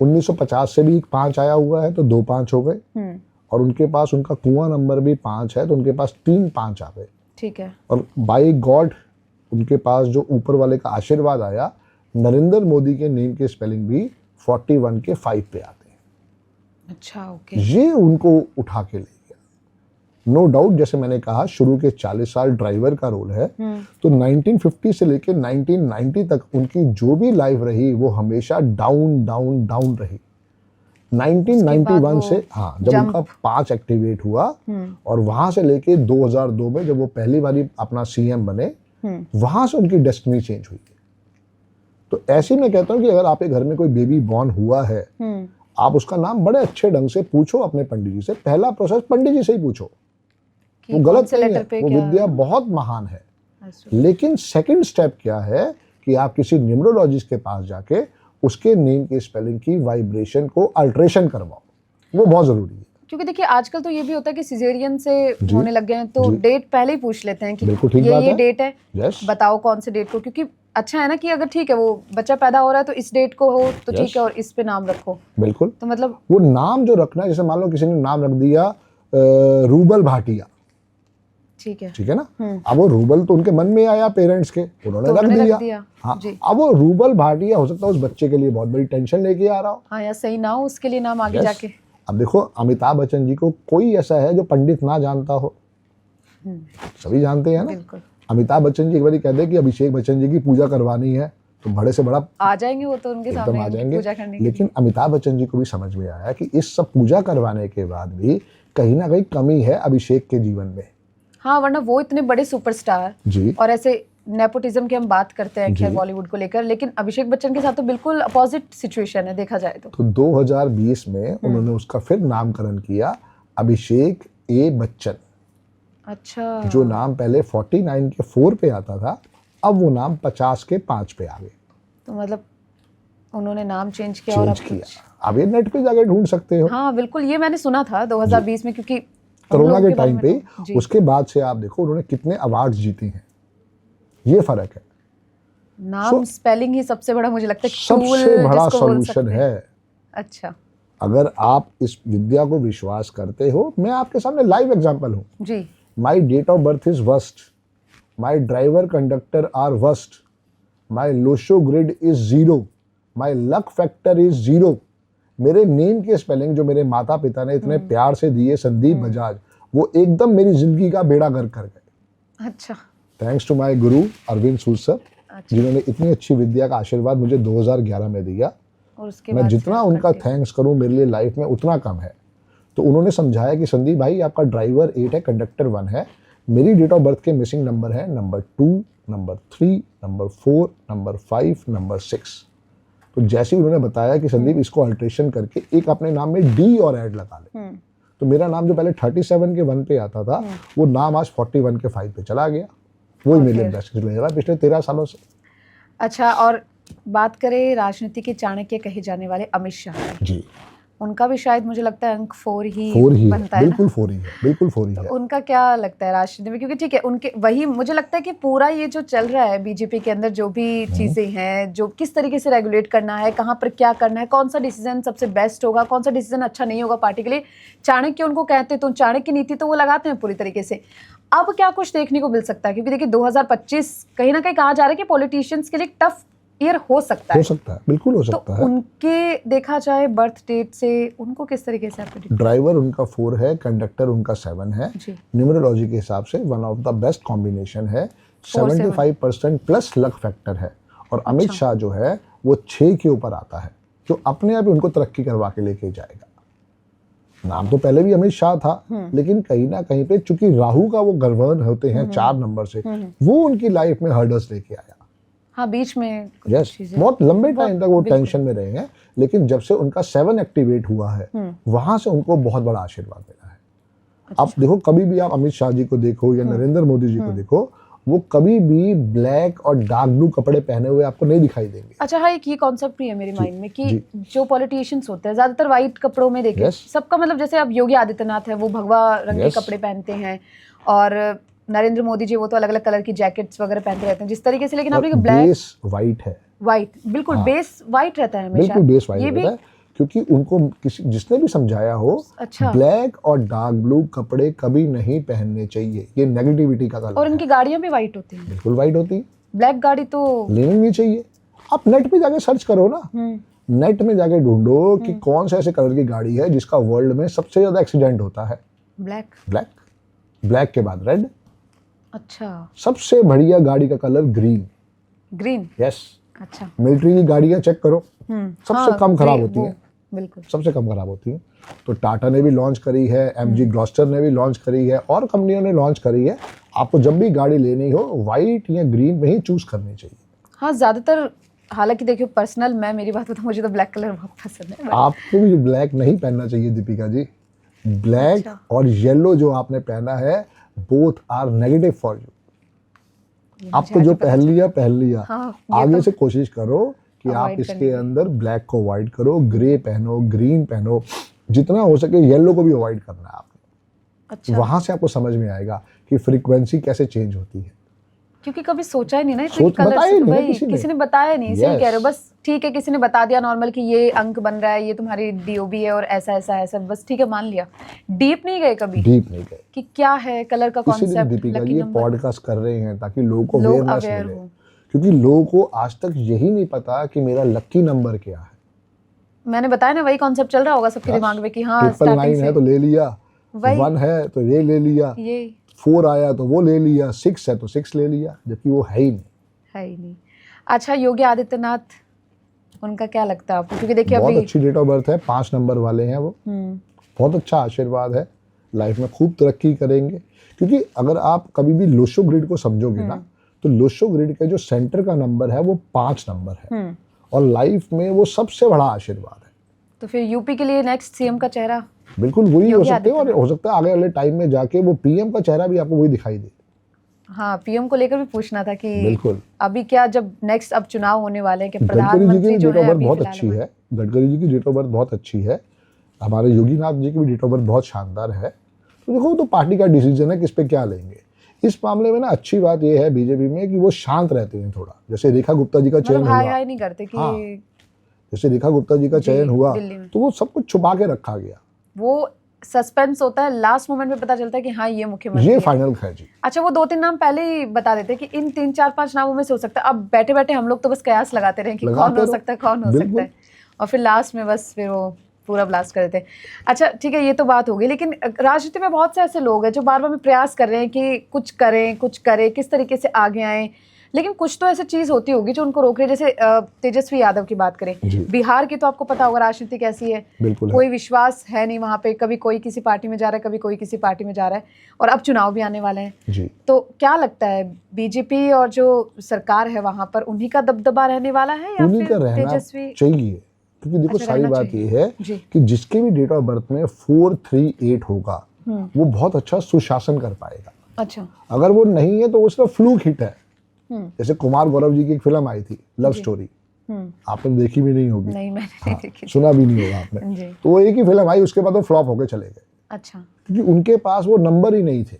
Speaker 2: 1950 से भी एक 5 आया हुआ है, तो 2 5 हो गए, और उनके पास उनका कुआं नंबर भी 5 है, तो उनके पास 3 5 आ गए।
Speaker 1: ठीक है।
Speaker 2: और बाय गॉड उनके पास जो ऊपर वाले का आशीर्वाद आया, नरेंद्र मोदी के नेम के स्पेलिंग भी 41 के 5 पे आते हैं।
Speaker 1: अच्छा, ओके।
Speaker 2: ये उनको उठा के ले गया। नो डाउट, जैसे मैंने कहा, शुरू के 40 साल ड्राइवर का रोल है, तो 1950 से लेकर 1990 तक उनकी जो भी लाइफ रही वो हमेशा डाउन डाउन डाउन रही। 1991 से, हाँ, जब उनका 5 एक्टिवेट हुआ, और वहां से लेके 2002 में जब वो पहली बारी अपना सीएम बने, वहां से उनकी डेस्टिनी चेंज हुई। तो ऐसे मैं कहता हूँ कि अगर आपके घर में कोई बेबी बॉर्न हुआ है, आप उसका नाम बड़े अच्छे ढंग से पूछो अपने पंडित जी से। पहला प्रोसेस पंडित जी से ही पूछो, वो गलत नहीं है, वो विद्या बहुत महान है। लेकिन सेकंड स्टेप क्या है कि आप किसी न्यूमरोलॉजिस्ट के पास जाके उसके नेम के स्पेलिंग की वाइब्रेशन को अल्ट्रेशन करवाओ, वो बहुत जरूरी है।
Speaker 1: क्योंकि देखिए आजकल तो ये भी होता है कि सिजेरियन से होने लग गए हैं, तो डेट पहले ही पूछ लेते हैं कि ये डेट है, बताओ कौन से डेट को, क्योंकि अच्छा है ना कि अगर ठीक है वो बच्चा पैदा हो रहा है तो इस डेट को हो तो ठीक है, और इस पे नाम रखो।
Speaker 2: बिल्कुल।
Speaker 1: तो मतलब
Speaker 2: वो नाम जो रखना है, जैसे मान लो किसी ने नाम रख दिया रूबल भाटिया, ठीक है ना, अब वो रूबल तो उनके मन में आया पेरेंट्स के, उन्होंने रख दिया। हाँ, अब वो रूबल भाटिया हो सकता है उस बच्चे के लिए बहुत बड़ी टेंशन लेके आ रहा हो।
Speaker 1: हाँ, या सही ना हो उसके लिए नाम आगे जाके।
Speaker 2: अब देखो, अमिताभ बच्चन जी को कोई ऐसा है जो पंडित ना जानता हो, सभी जानते हैं ना। अमिताभ बच्चन जी एक बार कहते हैं कि अभिषेक बच्चन जी की पूजा करवानी है, तो बड़े से बड़ा
Speaker 1: आ जाएंगे वो, तो उनके सामने
Speaker 2: आ जाएंगे
Speaker 1: पूजा करने के।
Speaker 2: लेकिन अमिताभ बच्चन जी को भी समझ में आया कि इस सब पूजा करवाने के बाद भी कहीं ना कहीं कमी है अभिषेक के जीवन में।
Speaker 1: हाँ, वरना वो इतने बड़े सुपरस्टार
Speaker 2: जी,
Speaker 1: और ऐसे नेपोटिज्म की हम बात करते हैं खैर बॉलीवुड को लेकर, लेकिन अभिषेक बच्चन के साथ तो बिल्कुल अपोजिट सिचुएशन है देखा जाए तो
Speaker 2: 2020 में उन्होंने उसका फिर नामकरण किया अभिषेक ए बच्चन।
Speaker 1: अच्छा,
Speaker 2: जो नाम पहले 49 के 4 पे आता था, अब वो नाम 50 के 5 पे आ गए।
Speaker 1: तो मतलब उन्होंने नाम चेंज किया और
Speaker 2: अब ये नेट पे जाके ढूंढ सकते हो।
Speaker 1: हाँ बिल्कुल, ये मैंने सुना था 2020 में, क्योंकि
Speaker 2: कोरोना के टाइम पे। उसके बाद से आप देखो उन्होंने कितने अवार्ड्स जीते हैं, ये फर्क है।
Speaker 1: नाम स्पेलिंग ही सबसे बड़ा, मुझे लगता है
Speaker 2: सबसे बड़ा सॉल्यूशन है।
Speaker 1: अच्छा,
Speaker 2: अगर आप इस विद्या को विश्वास करते हो, मैं आपके सामने लाइव एग्जांपल हूँ
Speaker 1: जी।
Speaker 2: My date of birth is worst, my driver conductor are worst, my Lo Shu grid is 0, my luck factor is 0। मेरे नेम के स्पेलिंग जो मेरे माता पिता ने इतने प्यार से दिए, संदीप बजाज, वो एकदम मेरी जिंदगी का बेड़ा गर्क कर गए।
Speaker 1: अच्छा,
Speaker 2: thanks to my Guru Arvind Sood sir, जिन्होंने इतनी अच्छी विद्या का आशीर्वाद मुझे 2011 में दिया।
Speaker 1: और उसके
Speaker 2: मैं जितना उनका थैंक्स करूं मेरे लिए लाइफ में उतना कम है। तो उन्होंने समझाया कि संदीप भाई आपका ड्राइवर 8 है, कंडक्टर 1 है, मेरी डेट ऑफ बर्थ के मिसिंग नंबर है number 2, number 3, number 4, number 5, number 6। तो जैसे ही उन्होंने बताया कि संदीप इसको अल्ट्रेशन करके एक अपने नाम में डी और ऐड लगा ले, तो मेरा नाम जो पहले 37 के 1 पे आता था, वो नाम आज 41 के 5 पे चला गया। वही मेरे बेस्ट ले रहा पिछले 13 सालों से।
Speaker 1: अच्छा, और बात करें राजनीति के चाणक्य कहे जाने वाले अमित शाह
Speaker 2: जी,
Speaker 1: उनका भी शायद मुझे लगता है अंक 4 ही बनता है।
Speaker 2: बिल्कुल 4 ही है, बिल्कुल 4 ही है।
Speaker 1: तो उनका क्या लगता है राजनीति में, क्योंकि ठीक है उनके वही मुझे लगता है कि पूरा ये जो चल रहा है बीजेपी के अंदर, जो भी चीजें हैं, जो किस तरीके से रेगुलेट करना है, कहाँ पर क्या करना है, कौन सा डिसीजन सबसे बेस्ट होगा, कौन सा डिसीजन अच्छा नहीं होगा पार्टी के लिए, चाणक्य उनको कहते हैं, तो चाणक्य नीति तो वो लगाते हैं पूरी तरीके से। अब क्या कुछ देखने को मिल सकता है, क्योंकि देखिए 2025 कहीं ना कहीं कहा जा रहा है कि पॉलिटिशियंस के लिए टफ ईयर हो सकता है,
Speaker 2: बिल्कुल हो सकता है।
Speaker 1: उनके देखा जाए बर्थ डेट से उनको किस तरीके से आप
Speaker 2: ड्राइवर उनका 4 है, कंडक्टर उनका 7 है, न्यूमरोलॉजी के हिसाब से one of the best combination है, 75% प्लस लक फैक्टर है। और अमित शाह जो है वो 6 के ऊपर आता है, जो अपने आप उनको तरक्की करवा के लेके जाएगा। नाम तो पहले भी अमित शाह था, लेकिन कहीं ना कहीं पे चूंकि राहु का वो गवर्न होते हैं 4 नंबर से, वो उनकी लाइफ में हर्डल्स लेके आया।
Speaker 1: हाँ, बीच में
Speaker 2: बहुत लंबे टाइम तक वो टेंशन में रहे हैं, लेकिन जब से उनका 7 एक्टिवेट हुआ है, वहां से उनको बहुत बड़ा आशीर्वाद मिला है। आप देखो, कभी भी आप अमित शाह जी को देखो या नरेंद्र मोदी जी को देखो, वो कभी भी ब्लैक और डार्क ब्लू कपड़े पहने हुए आपको नहीं दिखाई देंगे।
Speaker 1: अच्छा हाँ, एक ये कॉन्सेप्ट भी है मेरे माइंड में कि
Speaker 2: जी।
Speaker 1: जो पॉलिटिशियंस होते हैं ज्यादातर व्हाइट कपड़ों में देखें,
Speaker 2: Yes.
Speaker 1: सबका मतलब जैसे अब योगी आदित्यनाथ है वो भगवा रंग के
Speaker 2: Yes.
Speaker 1: कपड़े पहनते हैं, और नरेंद्र मोदी जी वो तो अलग अलग कलर की जैकेट्स वगैरह पहनते रहते हैं जिस तरीके से, लेकिन आपने ब्लैक
Speaker 2: बेस वाइट है,
Speaker 1: व्हाइट बिल्कुल बेस व्हाइट रहता है हमेशा।
Speaker 2: बिल्कुल बेस वाइट
Speaker 1: ये भी
Speaker 2: रहता है, क्योंकि उनको किसी जिसने भी समझाया हो,
Speaker 1: अच्छा,
Speaker 2: ब्लैक और डार्क ब्लू कपड़े कभी नहीं पहनने चाहिए, ये नेगेटिविटी का कलर
Speaker 1: और
Speaker 2: है।
Speaker 1: इनकी गाड़ियां भी व्हाइट होती हैं,
Speaker 2: बिल्कुल वाइट होती है,
Speaker 1: ब्लैक गाड़ी तो
Speaker 2: लेनी नहीं चाहिए। आप नेट पे जाके सर्च करो ना, नेट में जाके ढूंढो कि कौन सा ऐसे कलर की गाड़ी है जिसका वर्ल्ड में सबसे ज्यादा एक्सीडेंट होता है।
Speaker 1: ब्लैक,
Speaker 2: ब्लैक, ब्लैक के बाद रेड,
Speaker 1: अच्छा
Speaker 2: सबसे बढ़िया गाड़ी का कलर ग्रीन।
Speaker 1: ग्रीन,
Speaker 2: यस,
Speaker 1: अच्छा
Speaker 2: मिलिट्री की गाड़ियां चेक करो, सबसे
Speaker 1: हाँ,
Speaker 2: कम खराब
Speaker 1: ग्रे-
Speaker 2: होती
Speaker 1: वो,
Speaker 2: हैं,
Speaker 1: बिल्कुल
Speaker 2: सबसे कम खराब होती हैं। तो टाटा ने भी लॉन्च करी है, एमजी ग्लॉस्टर ने भी लॉन्च करी है, और कंपनियों ने लॉन्च करी है। आपको जब भी गाड़ी लेनी हो, वाइट या ग्रीन में ही चूज करनी चाहिए।
Speaker 1: हाँ ज्यादातर, हालांकि देखियो पर्सनल मैं मेरी बात बताऊं, मुझे तो ब्लैक कलर बहुत पसंद है।
Speaker 2: आपको भी ब्लैक नहीं पहनना चाहिए दीपिका जी। ब्लैक
Speaker 1: अच्छा।
Speaker 2: और येलो जो आपने पहना है, both are negative for you. आपको जो पहन लिया,
Speaker 1: हाँ, ये
Speaker 2: आगे
Speaker 1: तो
Speaker 2: से कोशिश करो कि आप
Speaker 1: avoid
Speaker 2: इसके
Speaker 1: करने की।
Speaker 2: अंदर ब्लैक को अवॉइड करो, ग्रे पहनो, ग्रीन पहनो, जितना हो सके येलो को भी अवॉइड करना है आपने।
Speaker 1: अच्छा,
Speaker 2: वहां से आपको समझ में आएगा कि फ्रीक्वेंसी कैसे चेंज होती है।
Speaker 1: क्योंकि कभी सोचा ही नहीं ना,
Speaker 2: सोच बताया ही नहीं ना
Speaker 1: भाई
Speaker 2: किसी ने।
Speaker 1: किसी ने बताया नहीं, सही
Speaker 2: Yes.
Speaker 1: कह रहे हो। बस ठीक है, किसी ने बता दिया नॉर्मल कि ये अंक बन रहा है, ये तुम्हारी डीओबी है और ऐसा ऐसा ऐसा, बस ठीक है मान लिया। डीप नहीं गए कभी
Speaker 2: डीप नहीं गए,
Speaker 1: कि क्या है कलर का
Speaker 2: इसीलिए
Speaker 1: कॉन्सेप्ट,
Speaker 2: दीपिका जी
Speaker 1: लकी
Speaker 2: ये
Speaker 1: नंबर,
Speaker 2: पॉडकास्ट कर रहे हैं ताकि लोगों को
Speaker 1: लोग
Speaker 2: अवेयरनेस
Speaker 1: अवेयर
Speaker 2: मिले,
Speaker 1: हो।
Speaker 2: क्योंकि लोगों को आज तक यही नहीं पता कि मेरा लकी नंबर क्या है।
Speaker 1: मैंने बताया ना, वही कॉन्सेप्ट चल रहा होगा सबके दिमाग में कि हाँ
Speaker 2: ट्रिपल
Speaker 1: स्टार्टिंग
Speaker 2: 9
Speaker 1: से
Speaker 2: है तो ले लिया,
Speaker 1: वही
Speaker 2: 1 है तो ये ले लिया,
Speaker 1: ये
Speaker 2: 4 आया तो वो ले लिया, 6 है तो 6 ले लिया, जबकि वो है ही नहीं।
Speaker 1: है ही नहीं। अच्छा, योगी आदित्यनाथ, उनका क्या लगता है आपको? क्योंकि देखिए
Speaker 2: बहुत
Speaker 1: अभी
Speaker 2: अच्छी डेट ऑफ बर्थ है, 5 नंबर वाले हैं वो, बहुत अच्छा आशीर्वाद है, लाइफ में खूब तरक्की करेंगे। क्योंकि अगर आप कभी भी लोशो ग्रिड को समझोगे ना, तो लोशो ग्रिड का जो सेंटर का नंबर है वो 5 नंबर है, और लाइफ में वो सबसे बड़ा आशीर्वाद है।
Speaker 1: तो फिर यूपी के लिए नेक्स्ट सीएम का चेहरा
Speaker 2: बिल्कुल वही हो
Speaker 1: योगी
Speaker 2: सकते हैं, और हो सकता है आगे वाले टाइम में जाके वो पीएम का चेहरा भी आपको वही दिखाई दे।
Speaker 1: हाँ, पीएम को लेकर भी पूछना था कि
Speaker 2: बिल्कुल,
Speaker 1: अभी क्या, जब नेक्स्ट अब चुनाव होने वाले हैं कि
Speaker 2: गडकरी जी की
Speaker 1: प्रधानमंत्री
Speaker 2: भी
Speaker 1: जो
Speaker 2: डेट ऑफ
Speaker 1: है
Speaker 2: बर्थ
Speaker 1: अभी
Speaker 2: बहुत
Speaker 1: फिलहाल
Speaker 2: अच्छी है, गडकरी जी की डेट ऑफ बर्थ बहुत अच्छी है, हमारे योगीनाथ जी की भी डेट ऑफ बर्थ बहुत शानदार है। तो देखो, तो पार्टी का डिसीजन है किस पे क्या लेंगे। इस मामले में ना अच्छी बात यह है बीजेपी में कि वो शांत रहते हैं थोड़ा। जैसे रेखा गुप्ता जी का चयन
Speaker 1: मतलब हाई
Speaker 2: हुआ,
Speaker 1: हाई नहीं करते कि
Speaker 2: हाँ, जैसे रेखा गुप्ता जी का चयन हुआ,
Speaker 1: दिल्ली में।
Speaker 2: तो वो सब कुछ छुपा के रखा गया,
Speaker 1: वो सस्पेंस होता है, लास्ट मोमेंट में पता चलता है कि हाँ ये मुख्यमंत्री
Speaker 2: ये
Speaker 1: है।
Speaker 2: फाइनल है जी।
Speaker 1: अच्छा, वो 2-3 नाम पहले ही बता देते कि इन 3-4-5 नामों में से हो सकता है। अब बैठे बैठे हम लोग तो बस कयास लगाते रहे कि कौन
Speaker 2: लगाते
Speaker 1: हो
Speaker 2: रहो,
Speaker 1: सकता है, कौन हो सकता
Speaker 2: बिल्कुल।
Speaker 1: है, और फिर लास्ट में बस फिर वो पूरा ब्लास्ट कर देते हैं। अच्छा ठीक है, ये तो बात हो गई, लेकिन राजनीति में बहुत से ऐसे लोग हैं जो बार बार प्रयास कर रहे हैं कि कुछ करें, किस तरीके से आगे आएं, लेकिन कुछ तो ऐसी चीज होती होगी जो उनको रोक रही है। जैसे तेजस्वी यादव की बात करें,
Speaker 2: जी।
Speaker 1: बिहार की तो आपको पता होगा राजनीति कैसी है,
Speaker 2: बिल्कुल है।
Speaker 1: कोई विश्वास है नहीं वहां पे, कभी कोई किसी पार्टी में जा रहा है, कभी कोई किसी पार्टी में जा रहा है, और अब चुनाव भी आने वाले हैं।
Speaker 2: जी।
Speaker 1: तो क्या लगता है, बीजेपी और जो सरकार है वहां पर उन्हीं का दबदबा रहने वाला है या
Speaker 2: उन्हीं का
Speaker 1: फिर
Speaker 2: रहना
Speaker 1: तेजस्वी?
Speaker 2: चाहिए, क्योंकि देखो
Speaker 1: अच्छा,
Speaker 2: सारी
Speaker 1: रहना
Speaker 2: बात
Speaker 1: चाहिए।
Speaker 2: ये है
Speaker 1: जी।
Speaker 2: कि जिसके भी डेट ऑफ बर्थ में 438 होगा, वो बहुत अच्छा सुशासन कर पाएगा।
Speaker 1: अच्छा,
Speaker 2: अगर वो नहीं है तो वो सिर्फ फ्लूक हिट है। जैसे कुमार गौरव जी की एक फिल्म आई थी, लव स्टोरी, आपने देखी भी नहीं होगी,
Speaker 1: नहीं मैंने नहीं देखी।
Speaker 2: सुना भी नहीं होगा आपने।
Speaker 1: जी।
Speaker 2: तो वो एक ही फिल्म आई, उसके बाद वो फ्लॉप होके चले गए,
Speaker 1: अच्छा,
Speaker 2: क्योंकि उनके पास वो नंबर ही नहीं थे।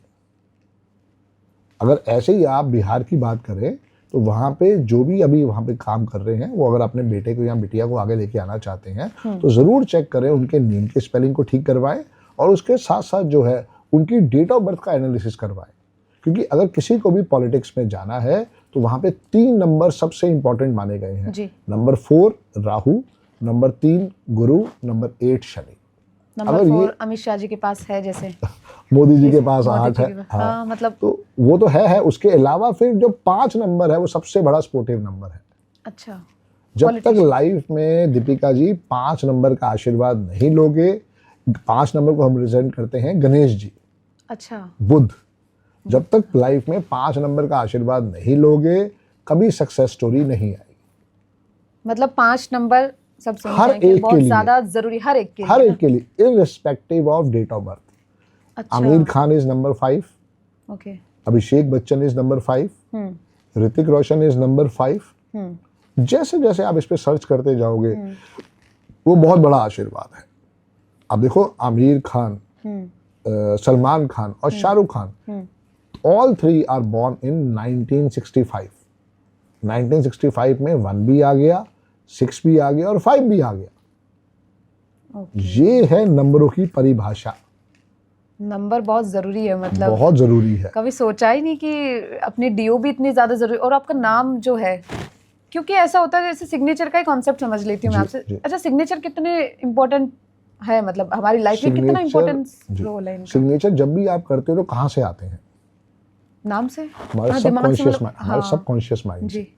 Speaker 2: अगर ऐसे ही आप बिहार की बात करें तो वहाँ पे जो भी अभी वहाँ पे काम कर रहे हैं, वो अगर अपने बेटे को या बिटिया को आगे लेके आना चाहते हैं तो ज़रूर चेक करें, उनके नेम के स्पेलिंग को ठीक करवाएं, और उसके साथ साथ जो है उनकी डेट ऑफ बर्थ का एनालिसिस करवाएं। क्योंकि अगर किसी को भी पॉलिटिक्स में जाना है तो वहाँ पे 3 नंबर सबसे इंपॉर्टेंट माने गए हैं।
Speaker 1: जी।
Speaker 2: नंबर 4 राहु, नंबर 3 गुरु, नंबर 8 शनि।
Speaker 1: नंबर 4 अमित शाह जी के पास है, जैसे
Speaker 2: मोदी जी के पास
Speaker 1: मोदी
Speaker 2: 8
Speaker 1: जी
Speaker 2: है,
Speaker 1: के पास।
Speaker 2: हाँ,
Speaker 1: हाँ, मतलब
Speaker 2: तो वो तो है। उसके अलावा फिर जो 5 नंबर है वो सबसे बड़ा स्पोर्टिव नंबर है।
Speaker 1: अच्छा,
Speaker 2: जब तक लाइफ में दीपिका जी 5 नंबर का आशीर्वाद नहीं लोगे, 5 नंबर को हम रिप्रेजेंट करते हैं गणेश जी,
Speaker 1: अच्छा,
Speaker 2: बुध, जब तक लाइफ में 5 नंबर का आशीर्वाद नहीं लोगे, कभी सक्सेस स्टोरी नहीं आएगी।
Speaker 1: मतलब 5 नंबर सब
Speaker 2: हर एक के
Speaker 1: बहुत
Speaker 2: लिए,
Speaker 1: ज्यादा जरूरी, हर एक के लिए,
Speaker 2: हर एक के लिए, irrespective of date of birth.
Speaker 1: अच्छा।
Speaker 2: Aamir Khan is number 5,
Speaker 1: okay.
Speaker 2: Abhishek Bachchan is number 5, Hrithik Roshan is number 5। जैसे जैसे आप इस पे सर्च करते जाओगे वो बहुत बड़ा आशीर्वाद है। अब देखो आमिर खान, सलमान खान और Shahrukh Khan, all 3 are born in 1965। 1965 में 1 भी आ गया, 6 भी आ गया और 5 भी आ गया। ये है नंबरों की परिभाषा।
Speaker 1: नंबर बहुत जरूरी है, मतलब
Speaker 2: बहुत जरूरी है।
Speaker 1: कभी सोचा ही नहीं कि अपनी डीओ भी इतनी ज्यादा जरूरी, और आपका नाम जो है, क्योंकि ऐसा होता है जैसे सिग्नेचर का ही कॉन्सेप्ट समझ लेती हूँ मैं आपसे। अच्छा, सिग्नेचर कितने इम्पोर्टेंट है, मतलब हमारी लाइफ में कितना इम्पोर्टेंस रोल है इनका?
Speaker 2: सिग्नेचर जब भी आप करते हो तो कहाँ से आते हैं?
Speaker 1: नाम से,
Speaker 2: हमारे सबकॉन्शियस माइंड, हमारे सबकॉन्शियस माइंड
Speaker 1: जी।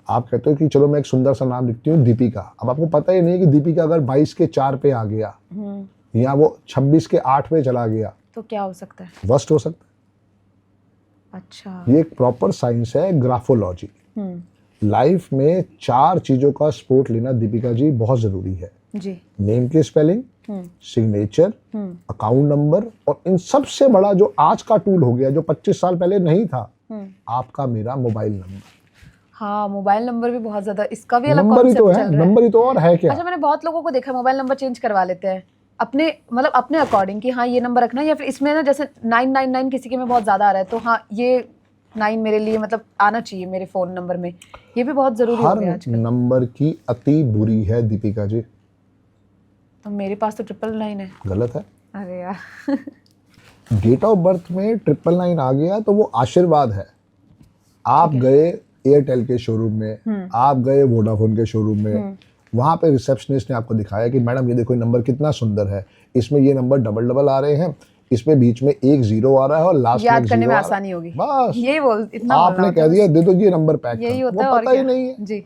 Speaker 2: आप कहते हो कि चलो मैं एक सुंदर सा नाम लिखती हूँ दीपिका। अब आपको पता ही नहीं है कि दीपिका अगर 22 के 4 पे आ गया या वो 26 के 8 पे चला गया
Speaker 1: तो क्या हो सकता है?
Speaker 2: वर्स्ट हो सकता है।
Speaker 1: अच्छा।
Speaker 2: ये एक प्रॉपर साइंस है, ग्राफोलॉजी। लाइफ में 4 चीजों का सपोर्ट लेना दीपिका जी बहुत जरूरी है
Speaker 1: जी।
Speaker 2: नेम की स्पेलिंग, सिग्नेचर, अकाउंट नंबर, और इन सबसे बड़ा जो आज का टूल हो गया जो 25 साल पहले नहीं था, आपका मेरा मोबाइल नंबर।
Speaker 1: हाँ, मोबाइल नंबर भी बहुत ज्यादा, इसका भी अलग
Speaker 2: नंबर ही तो
Speaker 1: कॉन्सेप्ट
Speaker 2: है,
Speaker 1: चल रहा है।
Speaker 2: नंबर ही तो और है क्या?
Speaker 1: अच्छा, मैंने बहुत लोगों को देखा मोबाइल नंबर चेंज करवा लेते हैं अपने, मतलब अपने अकॉर्डिंग कि हाँ ये नंबर रखना है, या फिर इसमें ना जैसे 999 किसी के में बहुत ज्यादा आ रहा है तो हाँ ये 9 मेरे लिए मतलब आना चाहिए मेरे फोन नंबर में। ये भी बहुत जरूरी हो गया आजकल।
Speaker 2: हर नंबर की अति बुरी है दीपिका जी।
Speaker 1: तो मेरे पास तो 999 है।
Speaker 2: गलत है।
Speaker 1: अरे यार।
Speaker 2: डेट ऑफ बर्थ में 999 आ गया तो वो आशीर्वाद है। आप गए एयरटेल के शोरूम में, आप गए वोडाफोन के शोरूम में, वहां पे रिसेप्शनिस्ट ने आपको दिखाया कि मैडम ये देखो ये नंबर कितना सुंदर है, इसमें ये नंबर डबल डबल आ रहे हैं, इसमें बीच में एक 0 आ रहा है और लास्ट में
Speaker 1: याद
Speaker 2: एक
Speaker 1: करने
Speaker 2: 0
Speaker 1: में
Speaker 2: आ रहा है।
Speaker 1: आसानी होगी।
Speaker 2: बस
Speaker 1: यही बोल, इतना
Speaker 2: आपने कह दिया दे दो ये नंबर पैक कर,
Speaker 1: यही होता है,
Speaker 2: वो
Speaker 1: और
Speaker 2: पता ही
Speaker 1: क्या?
Speaker 2: नहीं है।
Speaker 1: जी।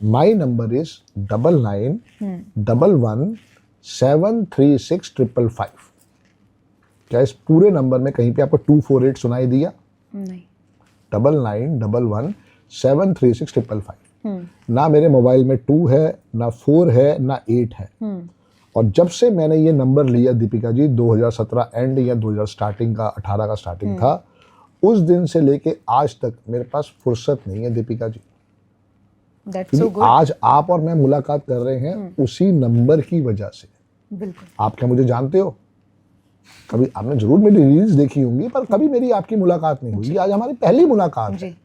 Speaker 2: My number is 9911736555। क्या इस पूरे नंबर में कहीं पे आपको 248 सुनाई दिया?
Speaker 1: नहीं।
Speaker 2: 9911736555। ना मेरे मोबाइल में 2 है, ना 4 है, ना 8 है। और जब से मैंने ये नंबर लिया दीपिका जी, 2017 एंड या 2000 स्टार्टिंग का, 18 का स्टार्टिंग था, उस दिन से लेके आज तक मेरे पास फुर्सत नहीं है दीपिका जी। क्योंकि आज आप और मैं मुलाकात कर रहे हैं उसी नंबर की वजह से।
Speaker 1: बिल्कुल।
Speaker 2: आप क्या मुझे जानते हो? कभी आपने जरूर मेरी रील्स देखी होंगी पर कभी मेरी आपकी मुलाकात नहीं हुई। आज हमारी पहली मुलाकात है।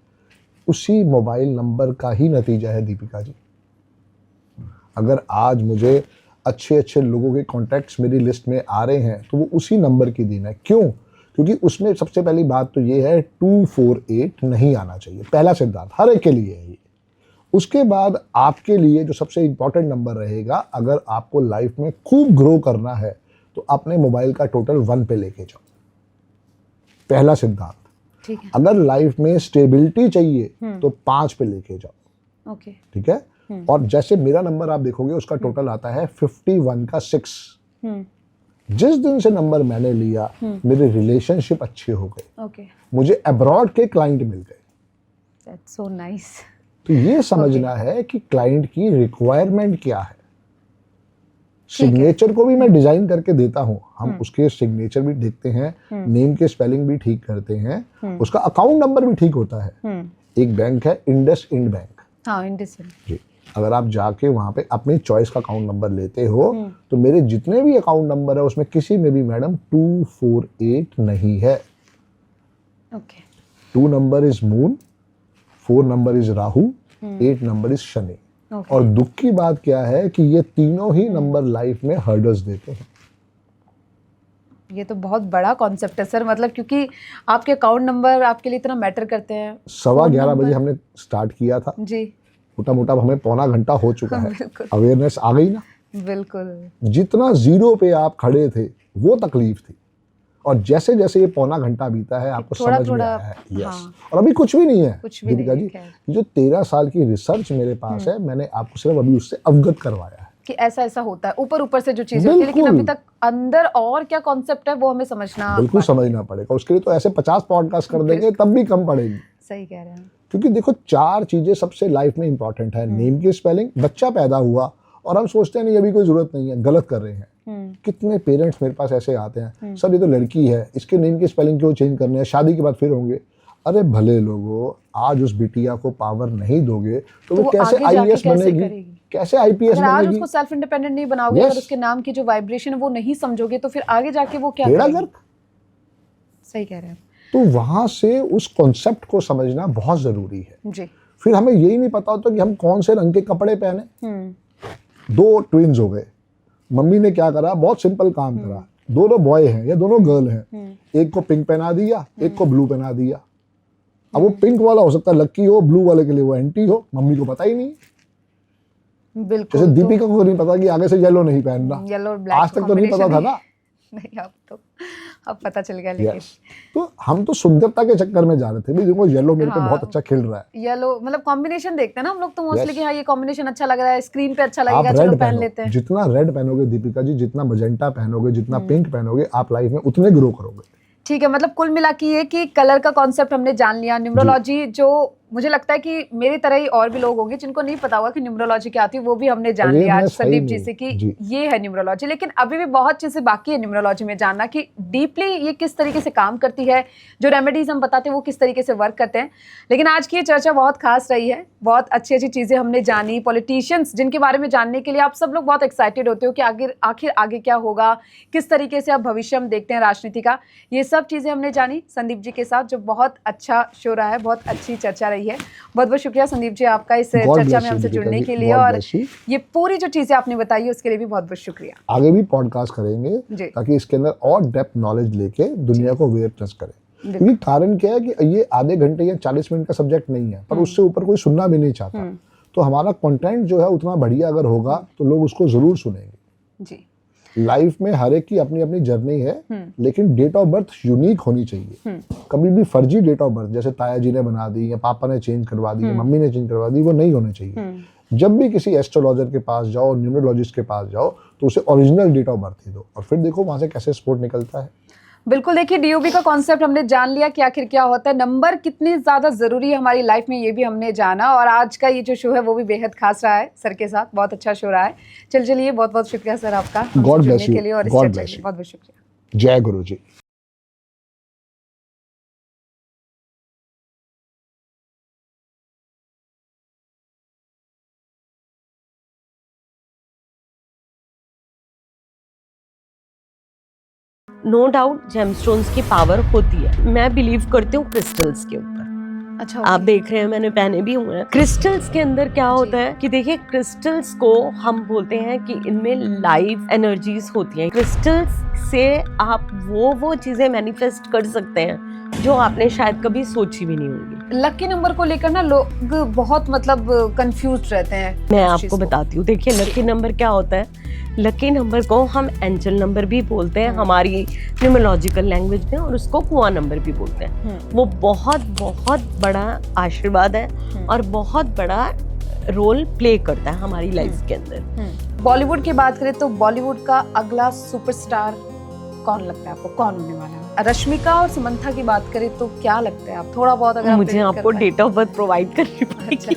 Speaker 2: उसी मोबाइल नंबर का ही नतीजा है दीपिका जी। अगर आज मुझे अच्छे अच्छे लोगों के कॉन्टैक्ट्स मेरी लिस्ट में आ रहे हैं तो वो उसी नंबर की देन है। क्यों? क्योंकि उसमें सबसे पहली बात तो ये है 248 नहीं आना चाहिए। पहला सिद्धांत हर एक के लिए है ये। उसके बाद आपके लिए जो सबसे इंपॉर्टेंट नंबर रहेगा, अगर आपको लाइफ में खूब ग्रो करना है तो अपने मोबाइल का टोटल 1 पे लेके जाओ। पहला सिद्धांत।
Speaker 1: ठीक है।
Speaker 2: अगर लाइफ में स्टेबिलिटी चाहिए तो 5 पे लेके जाओ।
Speaker 1: ओके।
Speaker 2: ठीक है। और जैसे मेरा नंबर आप देखोगे उसका टोटल आता है 51 का 6। जिस दिन से नंबर मैंने लिया मेरे रिलेशनशिप अच्छे हो गए।
Speaker 1: ओके।
Speaker 2: मुझे अब्रॉड के क्लाइंट मिल गए।
Speaker 1: That's so nice.
Speaker 2: तो ये समझना है कि क्लाइंट की रिक्वायरमेंट क्या है। सिग्नेचर को भी मैं डिजाइन करके देता हूं। हम उसके सिग्नेचर भी देखते हैं, नेम के स्पेलिंग भी ठीक करते हैं, उसका अकाउंट नंबर भी ठीक होता है। एक बैंक है इंडसइंड बैंक।
Speaker 1: हाँ, इंडसइंड
Speaker 2: जी। अगर आप जाके वहां पे अपनी चॉइस का अकाउंट नंबर लेते हो तो मेरे जितने भी अकाउंट नंबर है उसमें किसी में भी मैडम 248 नहीं है।
Speaker 1: Okay.
Speaker 2: 2 number is moon, 4 number is Rahu, 8 number is Shani. और दुख की बात क्या है कि ये तीनों ही नंबर लाइफ में हर्डल्स देते हैं।
Speaker 1: ये तो बहुत बड़ा कॉन्सेप्ट है सर, मतलब क्योंकि आपके अकाउंट नंबर आपके लिए इतना मैटर करते हैं।
Speaker 2: 11:15 बजे हमने स्टार्ट किया था
Speaker 1: जी।
Speaker 2: मोटा मोटा हमें पौना घंटा हो चुका है। अवेयरनेस आ गई ना?
Speaker 1: बिल्कुल।
Speaker 2: जितना 0 पे आप खड़े थे वो तकलीफ थी, और जैसे जैसे ये पौना घंटा बीता है आपको समझ में आया है। यस।
Speaker 1: हाँ।
Speaker 2: और अभी कुछ भी नहीं है दीपिका जी।
Speaker 1: है।
Speaker 2: जो 13 साल की रिसर्च मेरे पास है, मैंने आपको सिर्फ अभी उससे अवगत करवाया है
Speaker 1: कि ऐसा ऐसा होता है, ऊपर ऊपर से जो चीजें होती है, लेकिन अभी तक अंदर और क्या कॉन्सेप्ट है वो हमें समझना,
Speaker 2: बिल्कुल समझना पड़ेगा। उसके लिए तो ऐसे 50 पॉडकास्ट कर देंगे तब भी कम पड़ेगी।
Speaker 1: सही कह रहे हैं।
Speaker 2: क्योंकि देखो 4 चीजें सबसे लाइफ में इंपॉर्टेंट है। नेम की स्पेलिंग, बच्चा पैदा हुआ और हम सोचते हैं नहीं अभी कोई जरूरत नहीं है, गलत कर रहे हैं। कितने पेरेंट्स मेरे पास ऐसे आते हैं, सर ये तो लड़की है, इसके नेम के स्पेलिंग क्यों चेंज करने हैं, शादी के बाद फिर होंगे। अरे भले लोगों, आज उस बिटिया को पावर नहीं दोगे तो वो कैसे आईएएस बनेगी, कैसे आईपीएस
Speaker 1: अगर आज
Speaker 2: बनेगी?
Speaker 1: उसको सेल्फ इंडिपेंडेंट नहीं बनाओगे, अगर उसके नाम की जो वाइब्रेशन है वो नहीं समझोगे, तो फिर आगे जाके वो क्या करेगी? सही कह रहे हैं।
Speaker 2: तो वहां से उस कॉन्सेप्ट को समझना बहुत जरूरी है
Speaker 1: जी।
Speaker 2: फिर हमें यही नहीं पता होता कि हम कौन से रंग के कपड़े पहने। दो ट्विंस हो गए, मम्मी ने क्या करा, बहुत सिंपल काम करा, दोनों बॉय हैं या दोनों गर्ल हैं, एक को पिंक पहना दिया, एक को ब्लू पहना दिया। अब वो पिंक वाला हो सकता है लक्की हो, ब्लू वाले के लिए वो एंटी हो, मम्मी को पता ही नहीं।
Speaker 1: बिल्कुल।
Speaker 2: जैसे दीपिका को नहीं पता कि आगे से येलो नहीं पहनना,
Speaker 1: येलो और ब्लैक
Speaker 2: आज तक तो नहीं पता था ना।
Speaker 1: नहीं, अब पता चल गया। लेकिन
Speaker 2: तो हम तो सुंदरता के चक्कर में जा रहे थे, देखो येलो मेरे पे बहुत अच्छा खिल रहा है।
Speaker 1: येलो मतलब कॉम्बिनेशन देखते हैं ना हम लोग तो मोस्टली कि हाँ ये कॉम्बिनेशन अच्छा लग रहा है, स्क्रीन पे अच्छा लगेगा, चलो पहन लेते हैं।
Speaker 2: जितना रेड पहनोगे दीपिका जी, जितना मजेंटा पहनोगे, जितना पिंक पहनोगे, आप लाइफ में उतने ग्रो करोगे।
Speaker 1: ठीक है, मतलब कुल मिला के ये कि कलर का कॉन्सेप्ट हमने जान लिया। न्यूमरोलॉजी जो मुझे लगता है कि मेरी तरह ही और भी लोग होंगे जिनको नहीं पता होगा कि न्यूमरोलॉजी क्या आती है, वो भी हमने जान लिया आज संदीप जी से कि ये है न्यूमरोलॉजी। लेकिन अभी भी बहुत चीजें बाकी है न्यूमरोलॉजी में जानना कि डीपली ये किस तरीके से काम करती है, जो रेमेडीज हम बताते हैं वो किस तरीके से वर्क करते हैं। लेकिन आज की ये चर्चा बहुत खास रही है, बहुत अच्छी अच्छी चीजें हमने जानी। पॉलिटिशियंस जिनके बारे में जानने के लिए आप सब लोग बहुत एक्साइटेड होते हो कि आखिर आगे क्या होगा, किस तरीके से आप भविष्य हम देखते हैं राजनीति का, ये सब चीजें हमने जानी संदीप जी के साथ, जो बहुत अच्छा शो रहा है, बहुत अच्छी चर्चा रही है। बहुत बहुत शुक्रिया संदीप जी आपका इस चर्चा में हमसे जुड़ने के लिए, और ये पूरी जो चीजें आपने बताई है उसके लिए भी बहुत बहुत शुक्रिया।
Speaker 2: आगे भी पॉडकास्ट करेंगे ताकि इसके अंदर और डेप्थ नॉलेज लेके दुनिया को अवेयरनेस करें। क्योंकि कारण क्या है कि ये आधे घंटे या 40 मिनट का सब्जेक्ट नहीं है, पर उससे ऊपर कोई सुनना भी नहीं चाहता। तो हमारा कंटेंट जो है उतना बढ़िया अगर होगा तो लोग उसको जरूर सुनेंगे।
Speaker 1: जी।
Speaker 2: लाइफ में हर एक की अपनी अपनी जर्नी है, लेकिन डेट ऑफ बर्थ यूनिक होनी चाहिए। कभी भी फर्जी डेट ऑफ बर्थ, जैसे ताया जी ने बना दी या पापा ने चेंज करवा दी या मम्मी ने चेंज करवा दी, वो नहीं होने चाहिए। जब भी किसी एस्ट्रोलॉजर के पास जाओ, न्यूमरोलॉजिस्ट के पास जाओ, तो उसे ओरिजिनल डेट ऑफ बर्थ ही दो, और फिर देखो वहां से कैसे स्पोर्ट निकलता है।
Speaker 1: बिल्कुल। देखिए, डीओबी का कॉन्सेप्ट हमने जान लिया कि आखिर क्या होता है, नंबर कितनी ज्यादा जरूरी है हमारी लाइफ में, ये भी हमने जाना। और आज का ये जो शो है वो भी बेहद खास रहा है सर के साथ, बहुत अच्छा शो रहा है। चलिए, बहुत बहुत शुक्रिया सर आपका
Speaker 2: गॉड ब्लेस यू
Speaker 1: के लिए, और इस चर्चा के लिए बहुत बहुत शुक्रिया।
Speaker 2: जय गुरु जी।
Speaker 3: नो डाउट जेमस्टोन्स की पावर होती है। मैं बिलीव करती हूँ क्रिस्टल्स के ऊपर।
Speaker 1: अच्छा,
Speaker 3: आप देख रहे हैं मैंने पहने भी हुए हैं। क्रिस्टल्स के अंदर क्या होता है कि देखिए, क्रिस्टल्स को हम बोलते हैं कि इनमें लाइव एनर्जीज होती हैं। क्रिस्टल्स से आप वो चीजें मैनिफेस्ट कर सकते हैं जो आपने शायद कभी सोची भी नहीं होगी।
Speaker 1: लकी नंबर को लेकर ना लोग बहुत मतलब कंफ्यूज रहते हैं।
Speaker 3: मैं आपको बताती हूँ। देखिए, लकी नंबर क्या होता है, लकी नंबर को हम एंजल नंबर भी बोलते हैं हमारी न्यूमरोलॉजिकल लैंग्वेज में, और उसको कुआं नंबर भी बोलते हैं। वो बहुत बहुत बड़ा आशीर्वाद है और बहुत बड़ा रोल प्ले करता है हमारी लाइफ के अंदर।
Speaker 1: बॉलीवुड की बात करें तो बॉलीवुड का अगला सुपरस्टार कौन लगता है आपको, कौन होने वाला है? रश्मिका और समंथा की बात करें तो क्या लगता है आप, थोड़ा बहुत अगर
Speaker 3: मुझे आपको डेट ऑफ बर्थ प्रोवाइड करनी पड़ेगी।